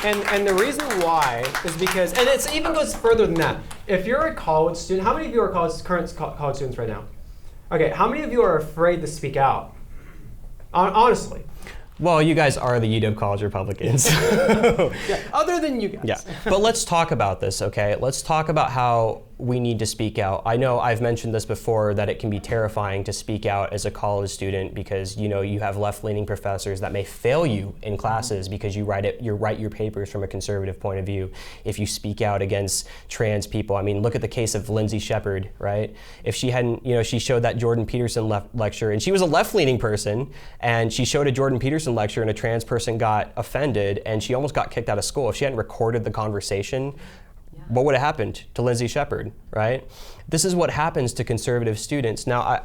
And the reason why is because, and it even goes further than that. If you're a college student, how many of you are current college students right now? Okay, how many of you are afraid to speak out? Honestly. Well, you guys are the UW College Republicans. Yeah, other than you guys. Yeah, but let's talk about this, okay? Let's talk about how we need to speak out. I know I've mentioned this before, that it can be terrifying to speak out as a college student because you have left-leaning professors that may fail you in classes because you write your papers from a conservative point of view. If you speak out against trans people, I mean, look at the case of Lindsay Shepherd, right? If she hadn't, she showed that Jordan Peterson lecture, and she was a left-leaning person, and she showed a Jordan Peterson lecture, and a trans person got offended, and she almost got kicked out of school. If she hadn't recorded the conversation, what would have happened to Lindsay Shepherd, right? This is what happens to conservative students. Now,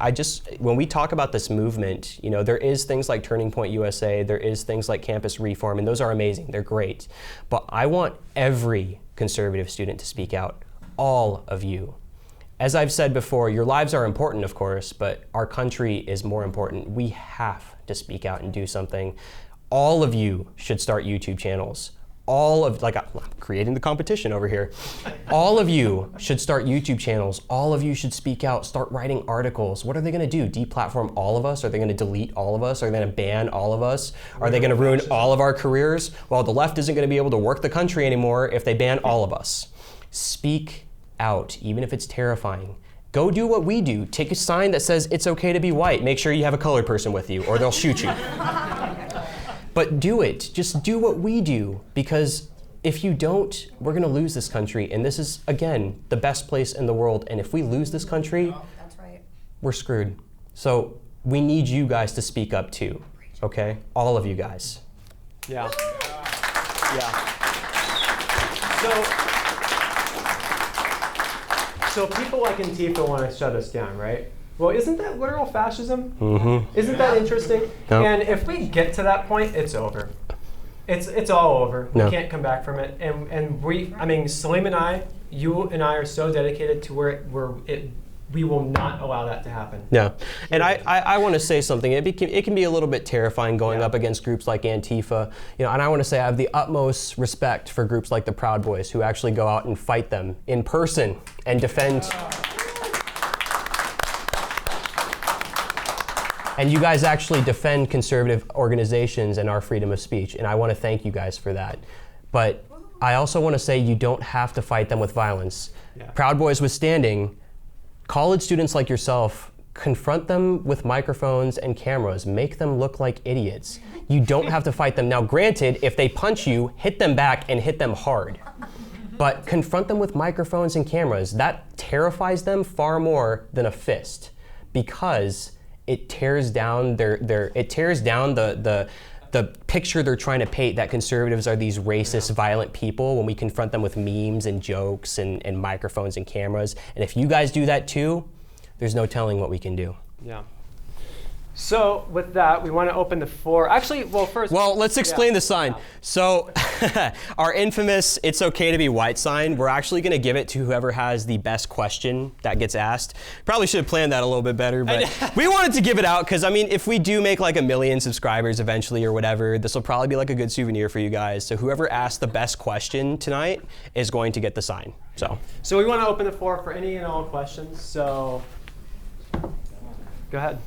when we talk about this movement, there is things like Turning Point USA, there is things like Campus Reform, and those are amazing, they're great. But I want every conservative student to speak out, all of you. As I've said before, your lives are important, of course, but our country is more important. We have to speak out and do something. All of you should start YouTube channels. I'm creating the competition over here. All of you should start YouTube channels. All of you should speak out, start writing articles. What are they gonna do? Deplatform all of us? Are they gonna delete all of us? Are they gonna ban all of us? Are they gonna ruin all of our careers? Well, the left isn't gonna be able to work the country anymore if they ban all of us. Speak out, even if it's terrifying. Go do what we do. Take a sign that says it's okay to be white. Make sure you have a colored person with you or they'll shoot you. But do it. Just do what we do, because if you don't, we're going to lose this country. And this is, again, the best place in the world. And if we lose this country, that's right, we're screwed. So we need you guys to speak up too, okay? All of you guys. Yeah. So people like Antifa want to shut us down, right? Well, isn't that literal fascism? Mm-hmm. Isn't that interesting? No. And if we get to that point, it's over. It's all over. No. We can't come back from it. And Saleem and I, you and I are so dedicated to we will not allow that to happen. Yeah, and I want to say something. It can be a little bit terrifying going up against groups like Antifa, and I want to say I have the utmost respect for groups like the Proud Boys who actually go out and fight them in person and defend. And you guys actually defend conservative organizations and our freedom of speech, and I want to thank you guys for that. But I also want to say you don't have to fight them with violence. Yeah. Proud Boys withstanding, college students like yourself, confront them with microphones and cameras. Make them look like idiots. You don't have to fight them. Now, granted, if they punch you, hit them back and hit them hard. But confront them with microphones and cameras. That terrifies them far more than a fist, because it tears down the picture they're trying to paint, that conservatives are these racist, violent people, when we confront them with memes and jokes and microphones and cameras. And if you guys do that too, there's no telling what we can do. Yeah. So with that, we want to open the floor. Actually, first. Well, let's explain the sign. Yeah. So our infamous "It's okay to be white" sign, we're actually going to give it to whoever has the best question that gets asked. Probably should have planned that a little bit better, but we wanted to give it out because, if we do make like 1 million subscribers eventually or whatever, this will probably be like a good souvenir for you guys. So whoever asked the best question tonight is going to get the sign. So we want to open the floor for any and all questions. So Go ahead.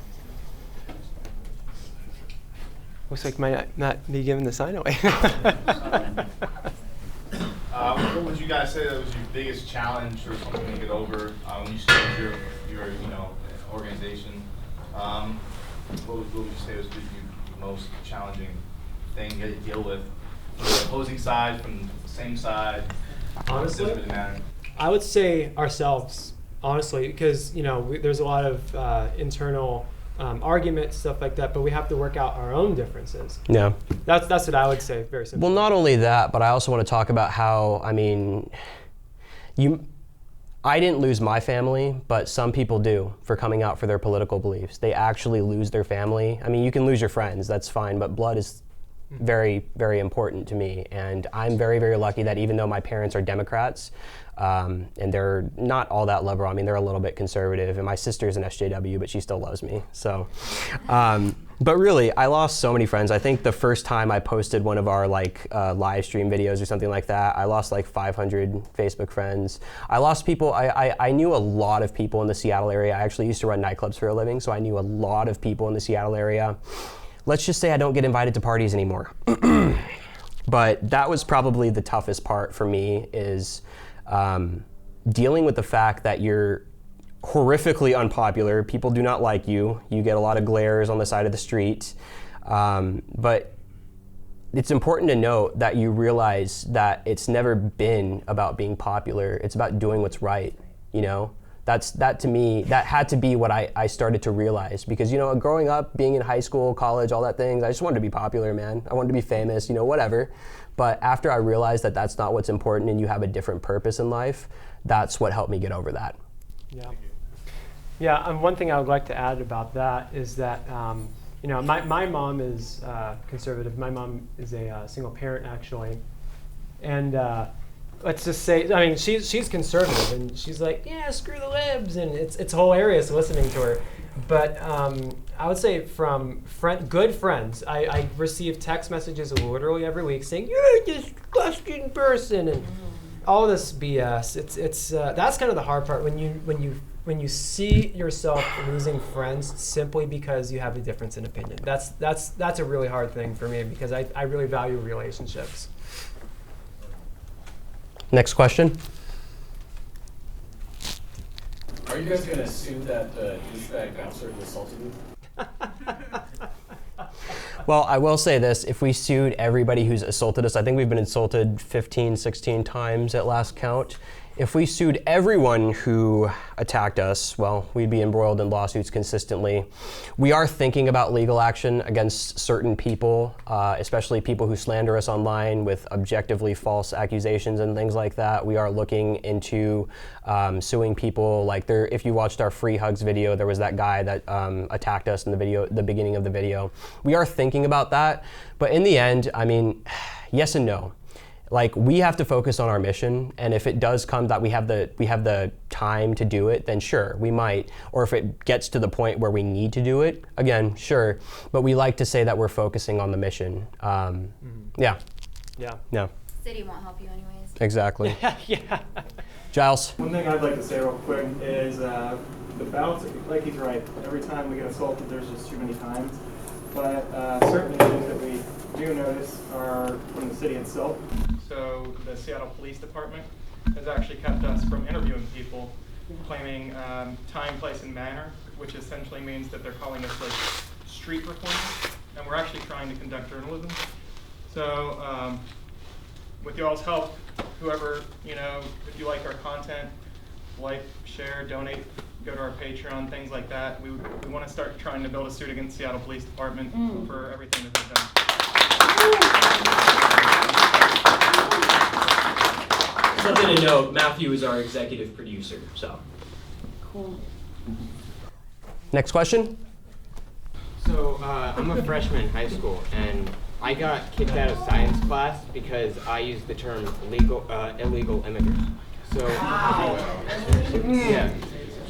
Looks like might not be giving the sign away. What would you guys say that was your biggest challenge or something to get over when you started your organization? What would you say was the most challenging thing you had to deal with from the opposing side, from the same side? Honestly, doesn't really matter. I would say ourselves, honestly, because there's a lot of internal arguments, stuff like that, but we have to work out our own differences. Yeah. That's what I would say, very simple. Well, not only that, but I also want to talk about how, I didn't lose my family, but some people do for coming out for their political beliefs. They actually lose their family. I mean, you can lose your friends, that's fine, but blood is very, very important to me. And I'm very, very lucky that even though my parents are Democrats, and they're not all that liberal, I mean, they're a little bit conservative, and my sister's an SJW, but she still loves me, so. But really, I lost so many friends. I think the first time I posted one of our live stream videos or something like that, I lost like 500 Facebook friends. I lost people, I knew a lot of people in the Seattle area. I actually used to run nightclubs for a living, so I knew a lot of people in the Seattle area. Let's just say I don't get invited to parties anymore. But that was probably the toughest part for me, is dealing with the fact that you're horrifically unpopular. People do not like you. You get a lot of glares on the side of the street. But it's important to note that you realize that it's never been about being popular. It's about doing what's right, you know? That to me, that had to be what I started to realize, because, growing up, being in high school, college, all that things, I just wanted to be popular, man. I wanted to be famous, whatever. But after I realized that that's not what's important and you have a different purpose in life, that's what helped me get over that. Yeah. Yeah, and one thing I would like to add about that is that, my mom is conservative. My mom is a single parent, actually. And let's just say, I mean, she's conservative, and she's like, yeah, screw the libs, and it's hilarious listening to her. But I would say from good friends, I receive text messages literally every week saying, you're a disgusting person, and all this BS. It's that's kind of the hard part, when you see yourself losing friends simply because you have a difference in opinion. That's a really hard thing for me, because I really value relationships. Next question. Are you guys going to assume that douchebag bouncer who assaulted you? Well, I will say this. If we sued everybody who's assaulted us, I think we've been insulted 15, 16 times at last count. If we sued everyone who attacked us, well, we'd be embroiled in lawsuits consistently. We are thinking about legal action against certain people, especially people who slander us online with objectively false accusations and things like that. We are looking into suing people. If you watched our free hugs video, there was that guy that attacked us in the beginning of the video. We are thinking about that, but in the end, I mean, yes and no. We have to focus on our mission, and if it does come that we have the time to do it, then sure, we might. Or if it gets to the point where we need to do it, again, sure. But we like to say that we're focusing on the mission. Yeah. City won't help you anyways. Exactly. Yeah. Giles. One thing I'd like to say real quick is the bouncer, like he's right. Every time we get assaulted, there's just too many times. But certain things that we do notice are from the city itself. So the Seattle Police Department has actually kept us from interviewing people, claiming time, place, and manner, which essentially means that they're calling us street reporters, and we're actually trying to conduct journalism. So with y'all's help, whoever, if you like our content, share, donate, go to our Patreon, things like that. We want to start trying to build a suit against Seattle Police Department for everything that they've done. Something to note, Matthew is our executive producer, so. Cool. Next question. So I'm a freshman in high school, and I got kicked out of science class because I used the term illegal immigrant. So, yeah.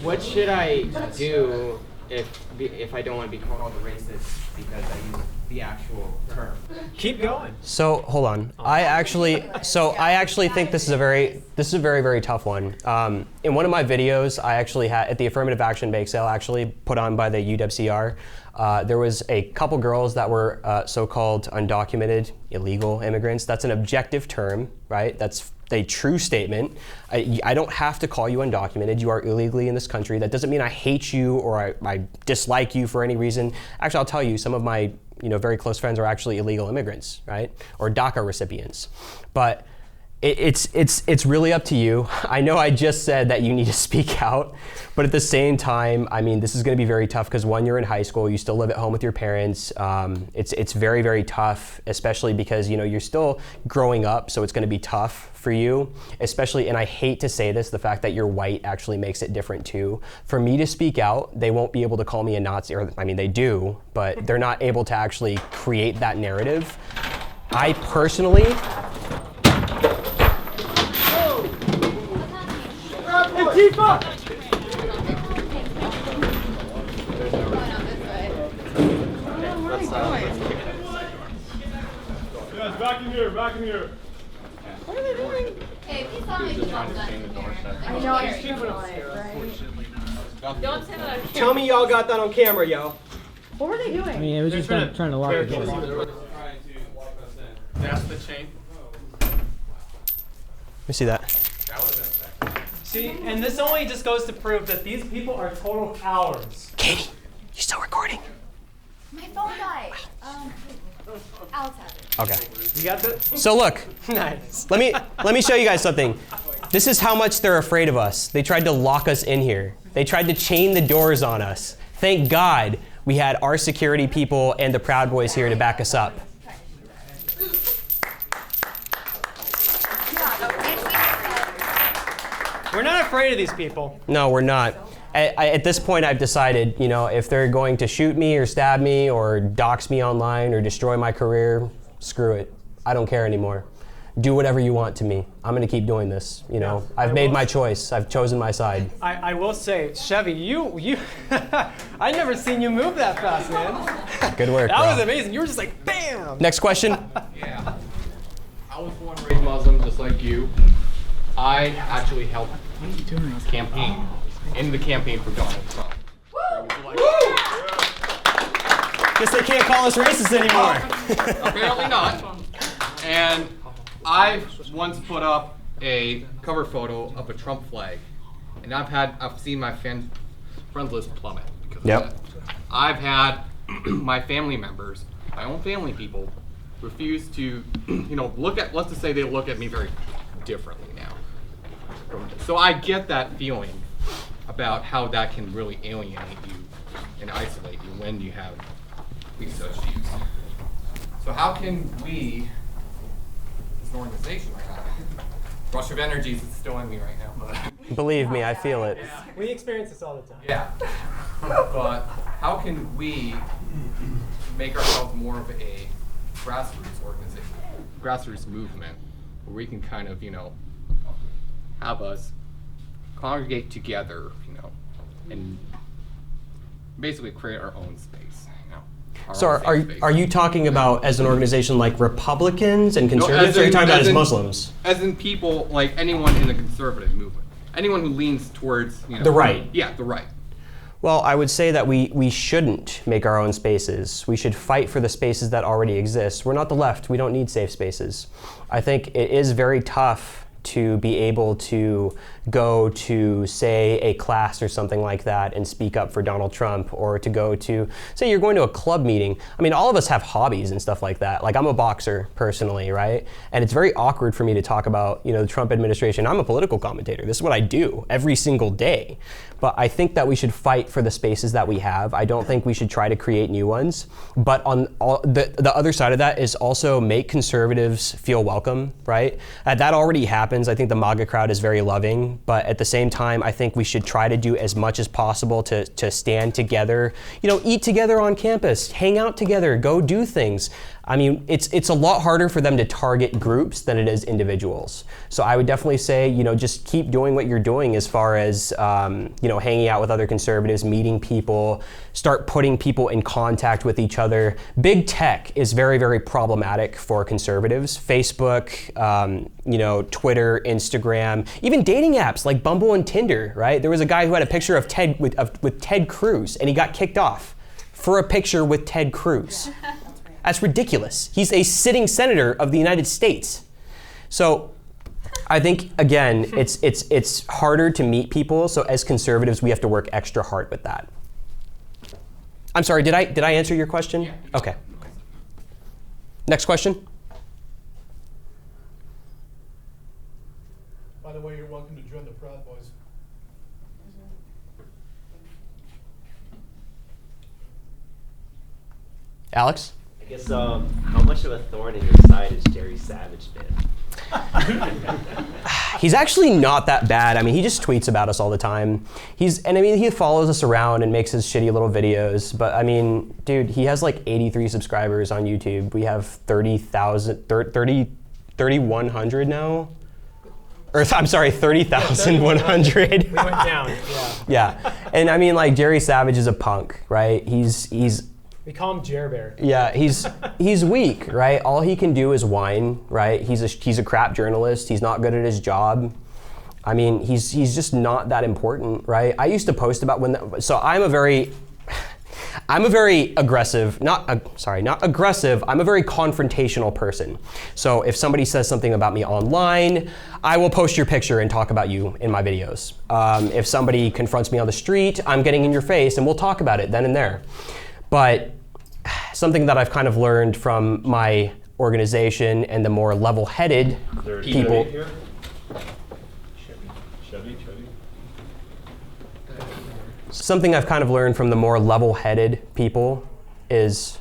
What should I do if I don't want to be called a racist because I use the actual term. Keep going. So hold on. I actually think this is a very, very tough one. In one of my videos, I actually had at the affirmative action bake sale, actually put on by the UWCR. There was a couple girls that were so-called undocumented illegal immigrants. That's an objective term, right? That's a true statement. I don't have to call you undocumented. You are illegally in this country. That doesn't mean I hate you or I dislike you for any reason. Actually, I'll tell you, some of my very close friends are actually illegal immigrants, right? Or DACA recipients. But it's really up to you. I know I just said that you need to speak out, but at the same time, I mean, this is going to be very tough because one, you're in high school, you still live at home with your parents. It's very, very tough, especially because you're still growing up, so it's going to be tough for you, especially, and I hate to say this, the fact that you're white actually makes it different too. For me to speak out, they won't be able to call me a Nazi, or I mean, they do, but they're not able to actually create that narrative. I personally, Antifa! Guys, back in here, back in here. What are they doing? Hey, if you saw me, I know, I just keep it on it, right? Don't say that on camera. Tell me y'all got that on camera, yo. What were they doing? I mean, it was just trying to lock the door. That's the chain. let me see that. That was effective. See, and this only just goes to prove that these people are total cowards. Katie, you still recording? My phone died. Alex has it. Okay. You got that? So look, Nice. let me show you guys something. This is how much they're afraid of us. They tried to lock us in here. They tried to chain the doors on us. Thank God we had our security people and the Proud Boys here to back us up. We're not afraid of these people. No, we're not. At this point, I've decided, if they're going to shoot me or stab me or dox me online or destroy my career, screw it. I don't care anymore. Do whatever you want to me. I'm going to keep doing this. I've made my choice. I've chosen my side. I will say, Chevy, you I never seen you move that fast, man. Good work, That bro. was amazing. You were just like, bam. Next question. Yeah. I was born and raised Muslim, just like you. I actually helped campaign in the campaign for Donald Trump. Guess they can't call us racist anymore. Apparently not. And I once put up a cover photo of a Trump flag, and I've seen my friends list plummet because of that. I've had my family members, my own family people, refuse to, let's just say they look at me very differently now. So I get that feeling about how that can really alienate you and isolate you when you have these such views. So how can we, as an organization right now, rush of energies is still in me right now, but Believe me, I feel it. We experience this all the time. yeah. But how can we make ourselves more of a grassroots organization, grassroots movement, where we can kind of, have us congregate together, and basically create our own space. So are you talking about as an organization like Republicans and conservatives, or are you talking about as Muslims? As in people, like anyone in the conservative movement. Anyone who leans towards, the right. Yeah, the right. Well, I would say that we shouldn't make our own spaces. We should fight for the spaces that already exist. We're not the left. We don't need safe spaces. I think it is very tough to be able to go to, say, a class or something like that and speak up for Donald Trump, or to go to, say you're going to a club meeting. I mean, all of us have hobbies and stuff like that. Like, I'm a boxer personally, right? And it's very awkward for me to talk about, the Trump administration. I'm a political commentator. This is what I do every single day. But I think that we should fight for the spaces that we have. I don't think we should try to create new ones. But on the other side of that is also make conservatives feel welcome, right? That already happens. I think the MAGA crowd is very loving. But at the same time, I think we should try to do as much as possible to stand together, eat together on campus, hang out together, go do things. I mean, it's a lot harder for them to target groups than it is individuals. So I would definitely say, you know, just keep doing what you're doing as far as, you know, hanging out with other conservatives, meeting people, start putting people in contact with each other. Big tech is very, very problematic for conservatives. Facebook, you know, Twitter, Instagram, even dating apps like Bumble and Tinder, right? There was a guy who had a picture of Ted with Ted Cruz, and he got kicked off for a picture with Ted Cruz. That's ridiculous. He's a sitting senator of the United States. So I think, again, it's harder to meet people. So as conservatives, we have to work extra hard with that. I'm sorry, did I answer your question? Yeah. Okay. Next question. By the way, you're welcome to join the Proud Boys. Alex? I guess, how much of a thorn in your side has Jerry Savage been? He's actually not that bad. I mean, he just tweets about us all the time. I mean, he follows us around and makes his shitty little videos. But I mean, dude, he has like 83 subscribers on YouTube. We have 3,100 now. Or I'm sorry, 30,100. We went down, yeah. Yeah, and I mean, like, Jerry Savage is a punk, right? He's We call him Jer Bear. Yeah, he's weak, right? All he can do is whine, right? He's a crap journalist. He's not good at his job. I mean, he's just not that important, right? I used to post about so I'm a very aggressive, not aggressive, I'm a very confrontational person. So if somebody says something about me online, I will post your picture and talk about you in my videos. If somebody confronts me on the street, I'm getting in your face and we'll talk about it then and there. But something that I've kind of learned from my organization and the more level-headed people. Something I've kind of learned from the more level-headed people is.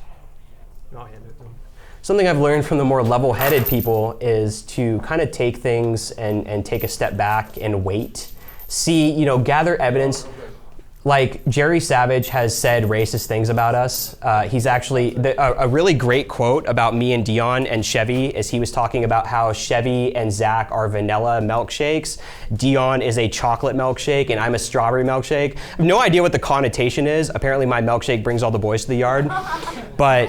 Something I've learned from the more level-headed people is to kind of take things and take a step back and wait, see, you know, gather evidence. Like, Jerry Savage has said racist things about us. He's actually, a really great quote about me and Dion and Chevy is he was talking about how Chevy and Zach are vanilla milkshakes. Dion is a chocolate milkshake and I'm a strawberry milkshake. I have no idea what the connotation is. Apparently my milkshake brings all the boys to the yard. But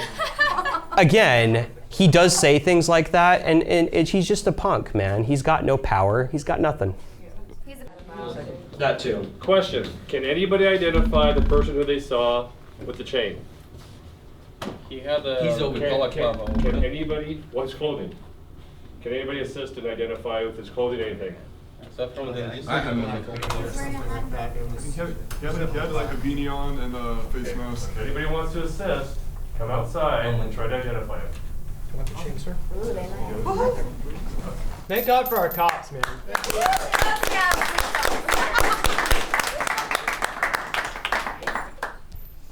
again, he does say things like that and he's just a punk, man. He's got no power. He's got nothing. That too. Question: can anybody identify the person who they saw with the chain? He had a. He's over Can anybody? What's clothing? Can anybody assist and identify with his clothing anything? Except from the. I have no idea. He had like a beanie on and a face mask. If anybody wants to assist, come outside and try to identify him. You want the chain, sir? Thank God for our cops, man.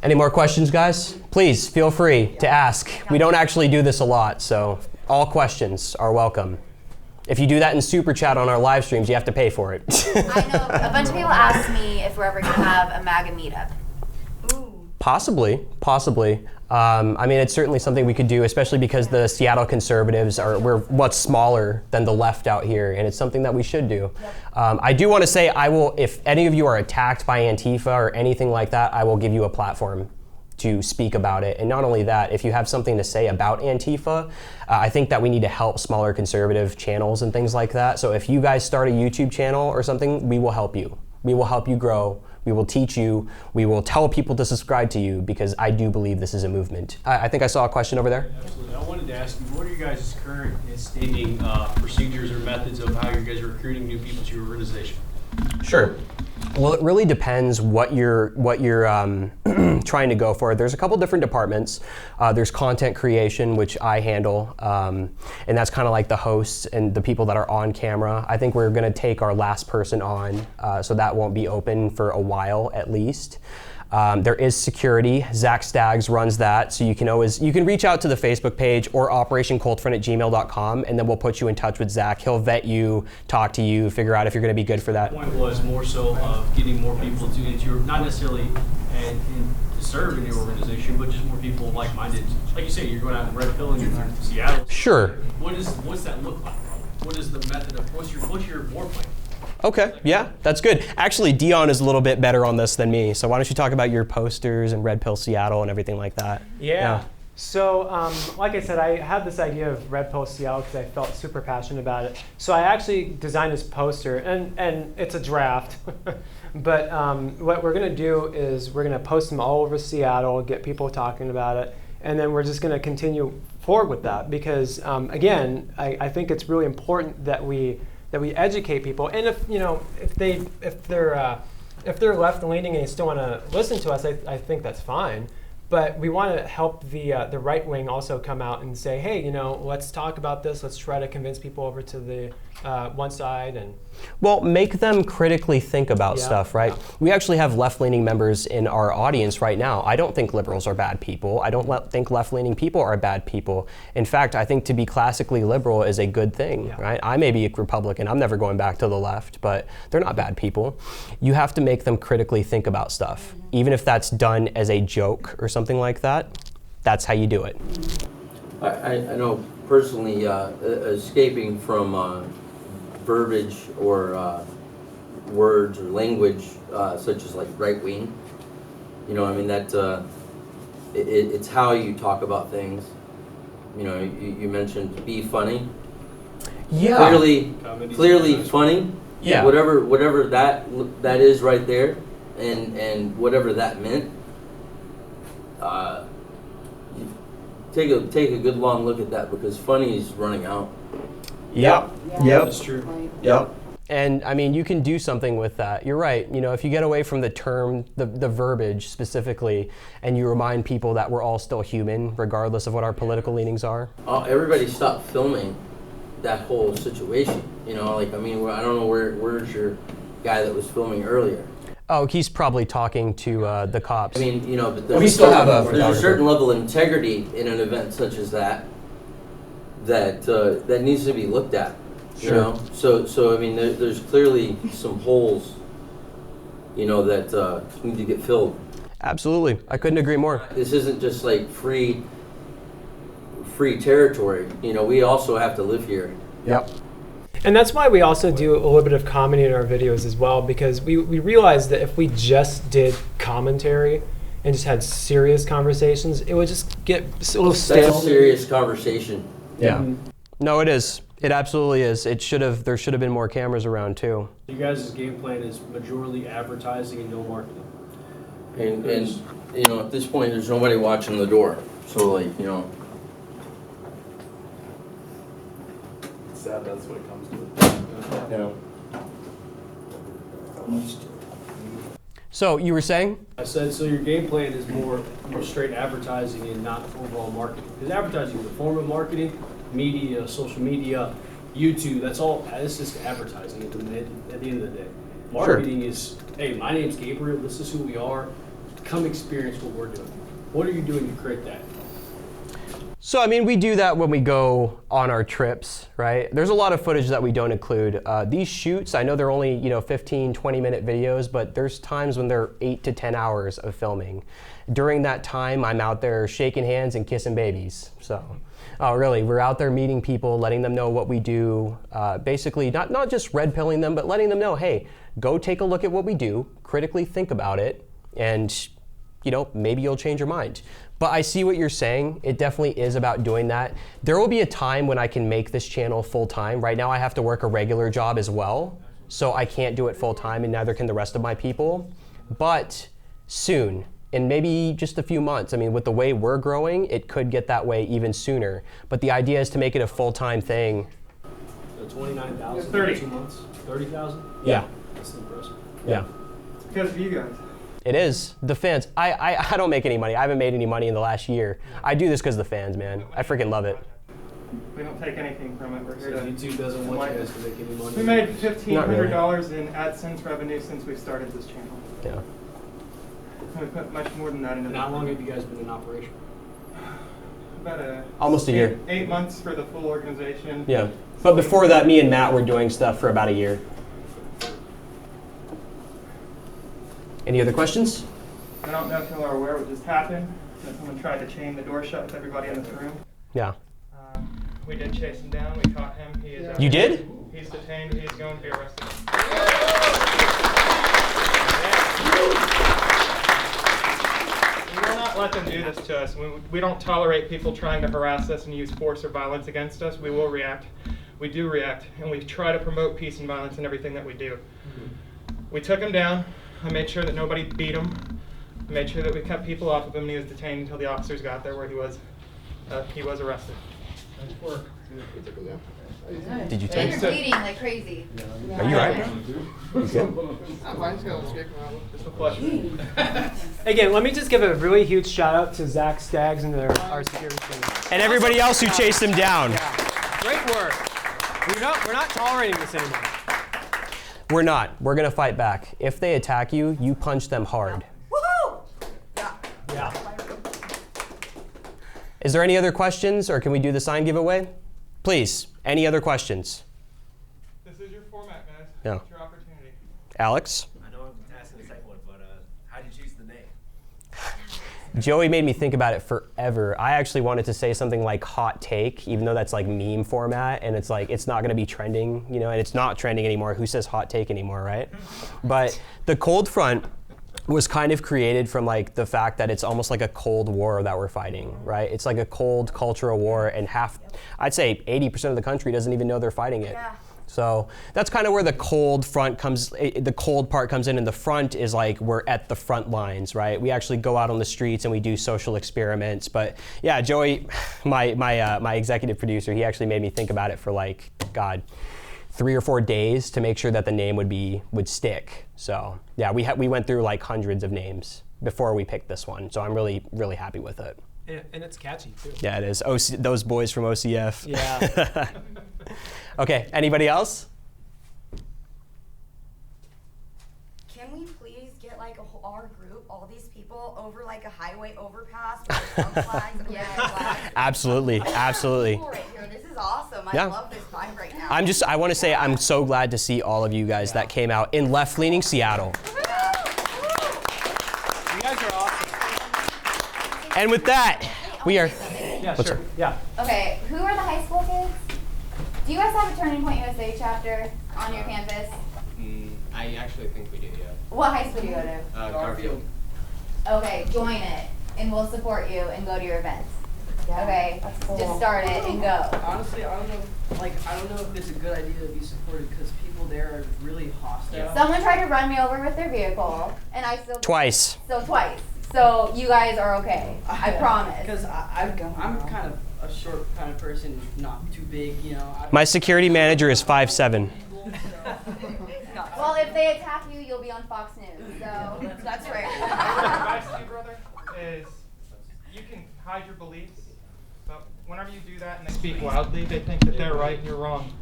Any more questions, guys? Please feel free to ask. We don't actually do this a lot, so all questions are welcome. If you do that in Super Chat on our live streams, you have to pay for it. I know. A bunch of people asked me if we're ever going to have a MAGA meetup. Possibly. I mean, it's certainly something we could do, especially because the Seattle conservatives we're what's smaller than the left out here, and it's something that we should do. I do want to say, if any of you are attacked by Antifa or anything like that, I will give you a platform to speak about it. And not only that, if you have something to say about Antifa, I think that we need to help smaller conservative channels and things like that. So if you guys start a YouTube channel or something, we will help you. We will help you grow. We will teach you. We will tell people to subscribe to you because I do believe this is a movement. I think I saw a question over there. Absolutely. I wanted to ask you, what are your guys' current and standing procedures or methods of how you guys are recruiting new people to your organization? Sure. Well, it really depends what you're trying to go for. There's a couple different departments. There's content creation, which I handle, and that's kind of like the hosts and the people that are on camera. I think we're going to take our last person on, so that won't be open for a while at least. There is security. Zach Staggs runs that, so you can reach out to the Facebook page or OperationColdFront@gmail.com, and then we'll put you in touch with Zach. He'll vet you, talk to you, figure out if you're going to be good for that. The point was more so of getting more people to your, not necessarily serve in the organization, but just more people like-minded. Like you say, you're going out and red pilling in Seattle. Sure. What's that look like? What is the method of what's your war plan? Okay, yeah, that's good. Actually, Dion is a little bit better on this than me. So why don't you talk about your posters and Red Pill Seattle and everything like that? Yeah. So, like I said, I had this idea of Red Pill Seattle because I felt super passionate about it. So I actually designed this poster, and it's a draft. But what we're going to do is we're going to post them all over Seattle, get people talking about it, and then we're just going to continue forward with that because, again, I think it's really important that we educate people. And if they're left leaning and they still want to listen to us, I think that's fine. But we want to help the right wing also come out and say, hey, let's talk about this. Let's try to convince people over to the one side. And well, make them critically think about stuff, right? We actually have left-leaning members in our audience right now. I don't think liberals are bad people. I don't think left-leaning people are bad people. In fact, I think to be classically liberal is a good thing, right? I may be a Republican. I'm never going back to the left, but they're not bad people. You have to make them critically think about stuff. Even if that's done as a joke or something like that, that's how you do it. I know personally escaping from verbiage or words or language such as like right wing, that it's how you talk about things. You mentioned be funny. Yeah. Clearly funny. Yeah. Whatever that is right there, and whatever that meant. Take a good long look at that because funny is running out. Yep. Yep. That's true. Yep. And I mean, you can do something with that. You're right. If you get away from the term, the verbiage specifically, and you remind people that we're all still human, regardless of what our political leanings are. Everybody stopped filming that whole situation. I don't know where's your guy that was filming earlier. Oh, he's probably talking to the cops. But there's a certain level of integrity in an event such as that needs to be looked at. Sure. So there's clearly some holes, that need to get filled. Absolutely, I couldn't agree more. This isn't just like free territory. We also have to live here. Yep. And that's why we also do a little bit of comedy in our videos as well, because we realized that if we just did commentary and just had serious conversations, it would just get a little stale. That's a serious conversation. Yeah. Mm-hmm. No, it is. It absolutely is. There should have been more cameras around too. You guys' game plan is majorly advertising and no marketing. And at this point, there's nobody watching the door. So it's sad that's what it comes to. So you were saying? I said, so your game plan is more straight advertising and not overall marketing. Because advertising is a form of marketing, media, social media, YouTube, it's just advertising at the end of the day. Marketing is, hey, my name's Gabriel, this is who we are, come experience what we're doing. What are you doing to create that? So, we do that when we go on our trips, right? There's a lot of footage that we don't include. These shoots, I know they're only, 15, 20-minute videos, but there's times when they're 8 to 10 hours of filming. During that time, I'm out there shaking hands and kissing babies. So, really, we're out there meeting people, letting them know what we do. Basically, not just red pilling them, but letting them know, hey, go take a look at what we do, critically think about it, and maybe you'll change your mind. But I see what you're saying. It definitely is about doing that. There will be a time when I can make this channel full time. Right now I have to work a regular job as well, so I can't do it full time, and neither can the rest of my people. But soon, in maybe just a few months, with the way we're growing, it could get that way even sooner. But the idea is to make it a full-time thing. So 29,000 30. 2 months? 30,000? Yeah. That's impressive. Yeah. It's because of you guys. It is. The fans. I don't make any money. I haven't made any money in the last year. I do this because of the fans, man. I freaking love it. We don't take anything from it. We're here to YouTube doesn't want you guys to make any money. We made $1,500 in AdSense revenue since we started this channel. Yeah. We put much more than that into. And how long have you guys been in operation? About almost a year. 8 months for the full organization. Yeah. But before that, me and Matt were doing stuff for about a year. Any other questions? I don't know if you are aware what just happened. That someone tried to chain the door shut with everybody in this room. Yeah. We did chase him down. We caught him. He is. You did? He's detained. He is going to be arrested. We will not let them do this to us. We don't tolerate people trying to harass us and use force or violence against us. We will react. We do react, and we try to promote peace and violence in everything that we do. We took him down. I made sure that nobody beat him. I made sure that we kept people off of him, and he was detained until the officers got there where he was arrested. Nice work. Did you And take you're bleeding like crazy. Are you right? You good? Again, let me just give a really huge shout out to Zach Staggs and our security team. And everybody else who chased him down. Yeah. Great work. We're not tolerating this anymore. We're not. We're going to fight back. If they attack you, you punch them hard. Woohoo! Yeah. Is there any other questions, or can we do the sign giveaway? Please, any other questions? This is your format, guys. Yeah. It's your opportunity. Alex? I know I'm asking the second one, but how did you choose the name? Joey made me think about it forever. I actually wanted to say something like hot take, even though that's like meme format, and it's like, it's not gonna be trending, you know, and it's not trending anymore. Who says hot take anymore, right? But the Cold Front was kind of created from like the fact that it's almost like a cold war that we're fighting, right? It's like a cold cultural war, and I'd say 80% of the country doesn't even know they're fighting it. Yeah. So that's kind of where the cold front comes, the cold part comes in, and the front is like we're at the front lines, right? We actually go out on the streets and we do social experiments. But yeah, Joey, my executive producer, he actually made me think about it for like, God, 3 or 4 days to make sure that the name would stick. So yeah, we went through like hundreds of names before we picked this one. So I'm really, really happy with it. And it's catchy too. Yeah, it is. Those boys from OCF. Yeah. Okay, anybody else? Can we please get like our group, all these people, over like a highway overpass with Trump flags and American flags? Absolutely, absolutely. Cool right here. This is awesome. I Yeah. love this vibe right now. I want to say I'm so glad to see all of you guys that came out in left-leaning Seattle. You guys are awesome. And with that, we are. Yeah, sure. Yeah. Okay, who are the high school kids? Do you guys have a Turning Point USA chapter on your campus? I actually think we do, yeah. What high school do you go to? Garfield. Okay, join it, and we'll support you and go to your events. Okay, just start it and go. Honestly, I don't know if it's a good idea to be supported because people there are really hostile. Someone tried to run me over with their vehicle, and I still Twice. So twice. So you guys are okay. I promise. Because I'm kind of a short kind of person, not too big, you know. My security manager is 5'7". Well, if they attack you, you'll be on Fox News. So that's My right. advice to you, brother, is you can hide your beliefs, but whenever you do that and they speak loudly, they think that they're right and you're wrong.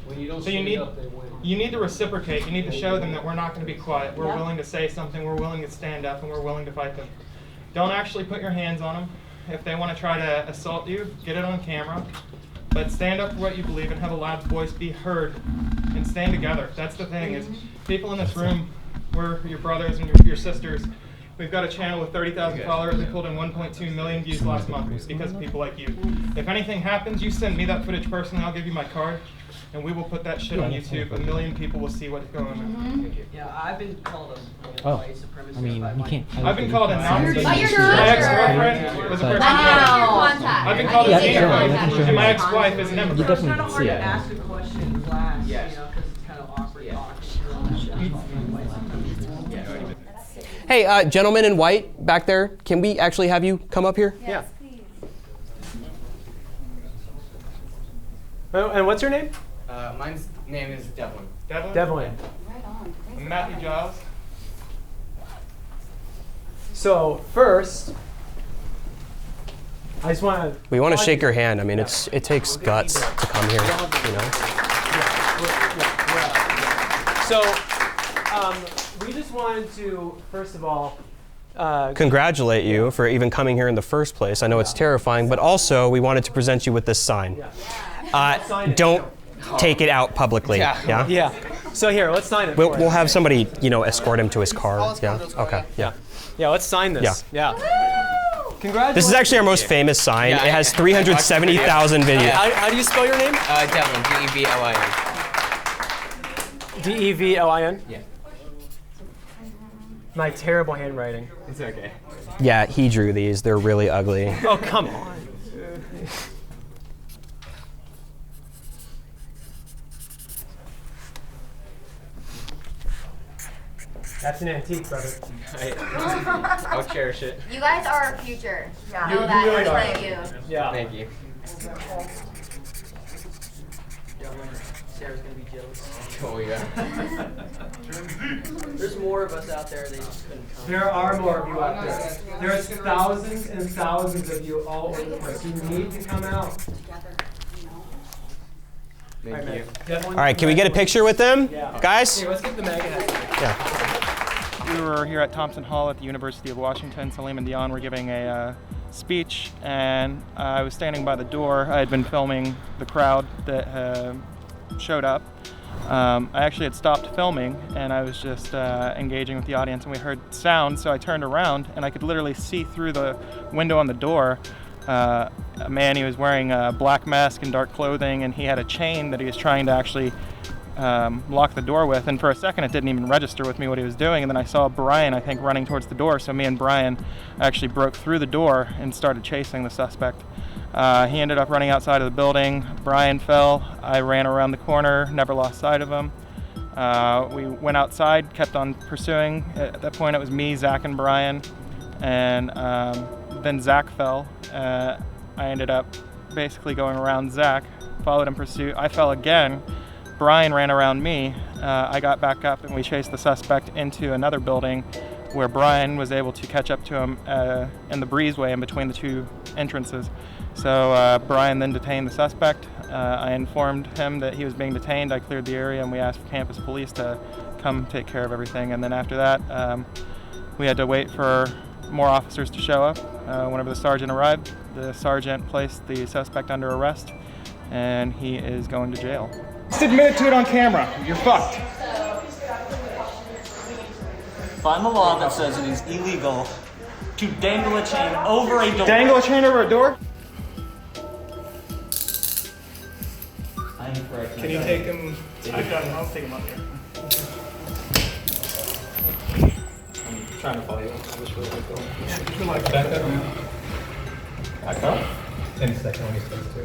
When you don't So you stand need up, they win. you need to reciprocate. You need to show them that we're not going to be quiet. We're willing to say something. We're willing to stand up, and we're willing to fight them. Don't actually put your hands on them. If they want to try to assault you, get it on camera. But stand up for what you believe and have a loud voice, be heard, and stand together. That's the thing, is people in this room, we're your brothers and your sisters. We've got a channel with 30,000 followers that pulled in 1.2 million views last month because of people like you. If anything happens, you send me that footage personally, I'll give you my card, and we will put that shit on YouTube. 1 million people will see what's going on. Yeah, I've been called a white supremacist. I mean, you can't. I've been called a Nazi. Oh, you're My ex-girlfriend was a person. I've been called a xenophobe, and my ex-wife is an You immigrant. definitely can see it. Ask a question in class, Yes. you know, because it's kind of awkward talking. Hey, gentlemen in white back there, can we actually have you come up here? Yeah. Oh, and what's your name? My name is Devlin. Devlin? Devlin. Right on. I'm Matthew Giles. So first, I just want to. We want to shake your hand. I mean, it takes guts to come here, you know? So we just wanted to, first of all, Congratulate you for even coming here in the first place. I know it's terrifying, but also we wanted to present you with this sign. Don't take it out publicly. Yeah? Yeah. So here, let's sign it. We'll have somebody, escort him to his car. Yeah. Okay. Yeah. Yeah, let's sign this. Yeah. Congratulations. This is actually our most famous sign. Yeah, it has 370,000 videos. How do you spell your name? Devlin, D-E-V-L-I-N. D-E-V-L-I-N? Yeah. My terrible handwriting. It's okay. Yeah, he drew these. They're really ugly. Oh, come on. That's an antique, brother. I'll cherish it. You guys are our future. Yeah. You Know that. really That's are. like you. Yeah. Thank you. Sarah's gonna be jealous. Oh yeah. There's more of us out there. They just couldn't come. There are more of you out there. There's thousands and thousands of you all over the place. You need to come out. Thank you. All right, can we get a picture with them, guys? Here, let's get the magnet. Yeah. We were here at Thompson Hall at the University of Washington. Saleem and Dion were giving a speech, and I was standing by the door. I had been filming the crowd that showed up. I actually had stopped filming, and I was just engaging with the audience, and we heard sound, so I turned around, and I could literally see through the window on the door a man. He was wearing a black mask and dark clothing, and he had a chain that he was trying to actually lock the door with, and for a second it didn't even register with me what he was doing, and then I saw Brian, I think, running towards the door, so me and Brian actually broke through the door and started chasing the suspect. He ended up running outside of the building. Brian fell. I ran around the corner, never lost sight of him. We went outside, kept on pursuing. At that point it was me, Zach, and Brian, and then Zach fell. I ended up basically going around Zach, followed in pursuit. I fell again. Brian ran around me. I got back up and we chased the suspect into another building where Brian was able to catch up to him in the breezeway in between the two entrances. So Brian then detained the suspect. I informed him that he was being detained. I cleared the area and we asked campus police to come take care of everything. And then after that, we had to wait for more officers to show up. Whenever the sergeant arrived, the sergeant placed the suspect under arrest and he is going to jail. Just admit to it on camera. You're fucked. Find the law that says it is illegal to dangle a chain over a door. Dangle a chain over a door? I'm correct. Can you take him? I'll take him up here. I'm trying to follow you. Which way we're going. Good luck. Back up. Back up. 10 seconds when he starts to.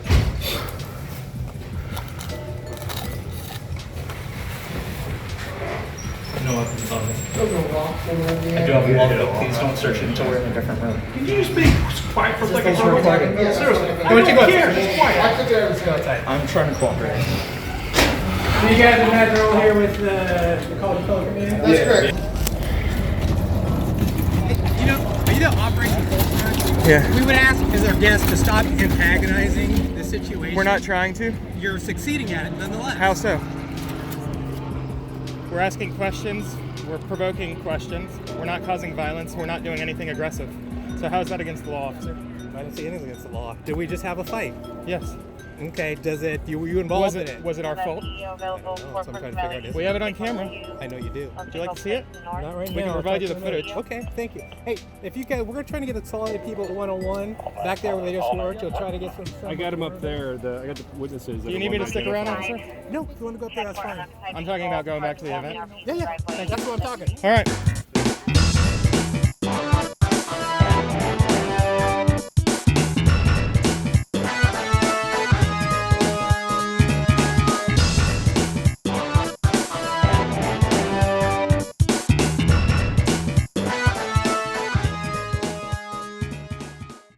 No weapons on me. I do have a wallet, but please don't search it until we're in a different room. Can you just be quiet for a second? Seriously. Don't you go here? Just quiet. I'm trying to cooperate. So you guys have had your own here with the College Color Committee? That's correct. Are you the OperationColdFront? Yeah. We would ask as our guests to stop antagonizing the situation. We're not trying to. You're succeeding at it nonetheless. How so? We're asking questions, we're provoking questions, we're not causing violence, we're not doing anything aggressive. So how is that against the law, officer? I don't see anything against the law. Did we just have a fight? Yes. Okay, were you involved in it? Was it our fault? So I'm trying to figure out this. We have it on camera. I know you do. Would you like to see it? Not right now. We can provide you the footage. Okay, thank you. Hey, if you guys, we're trying to get the solid people one-on-one back there where they just worked. You'll try to get some. I got him up there. I got the witnesses. Do you need me to stick around, officer? No, if you want to go up there, that's fine. I'm talking about going back to the event. Yeah. That's what I'm talking. All right.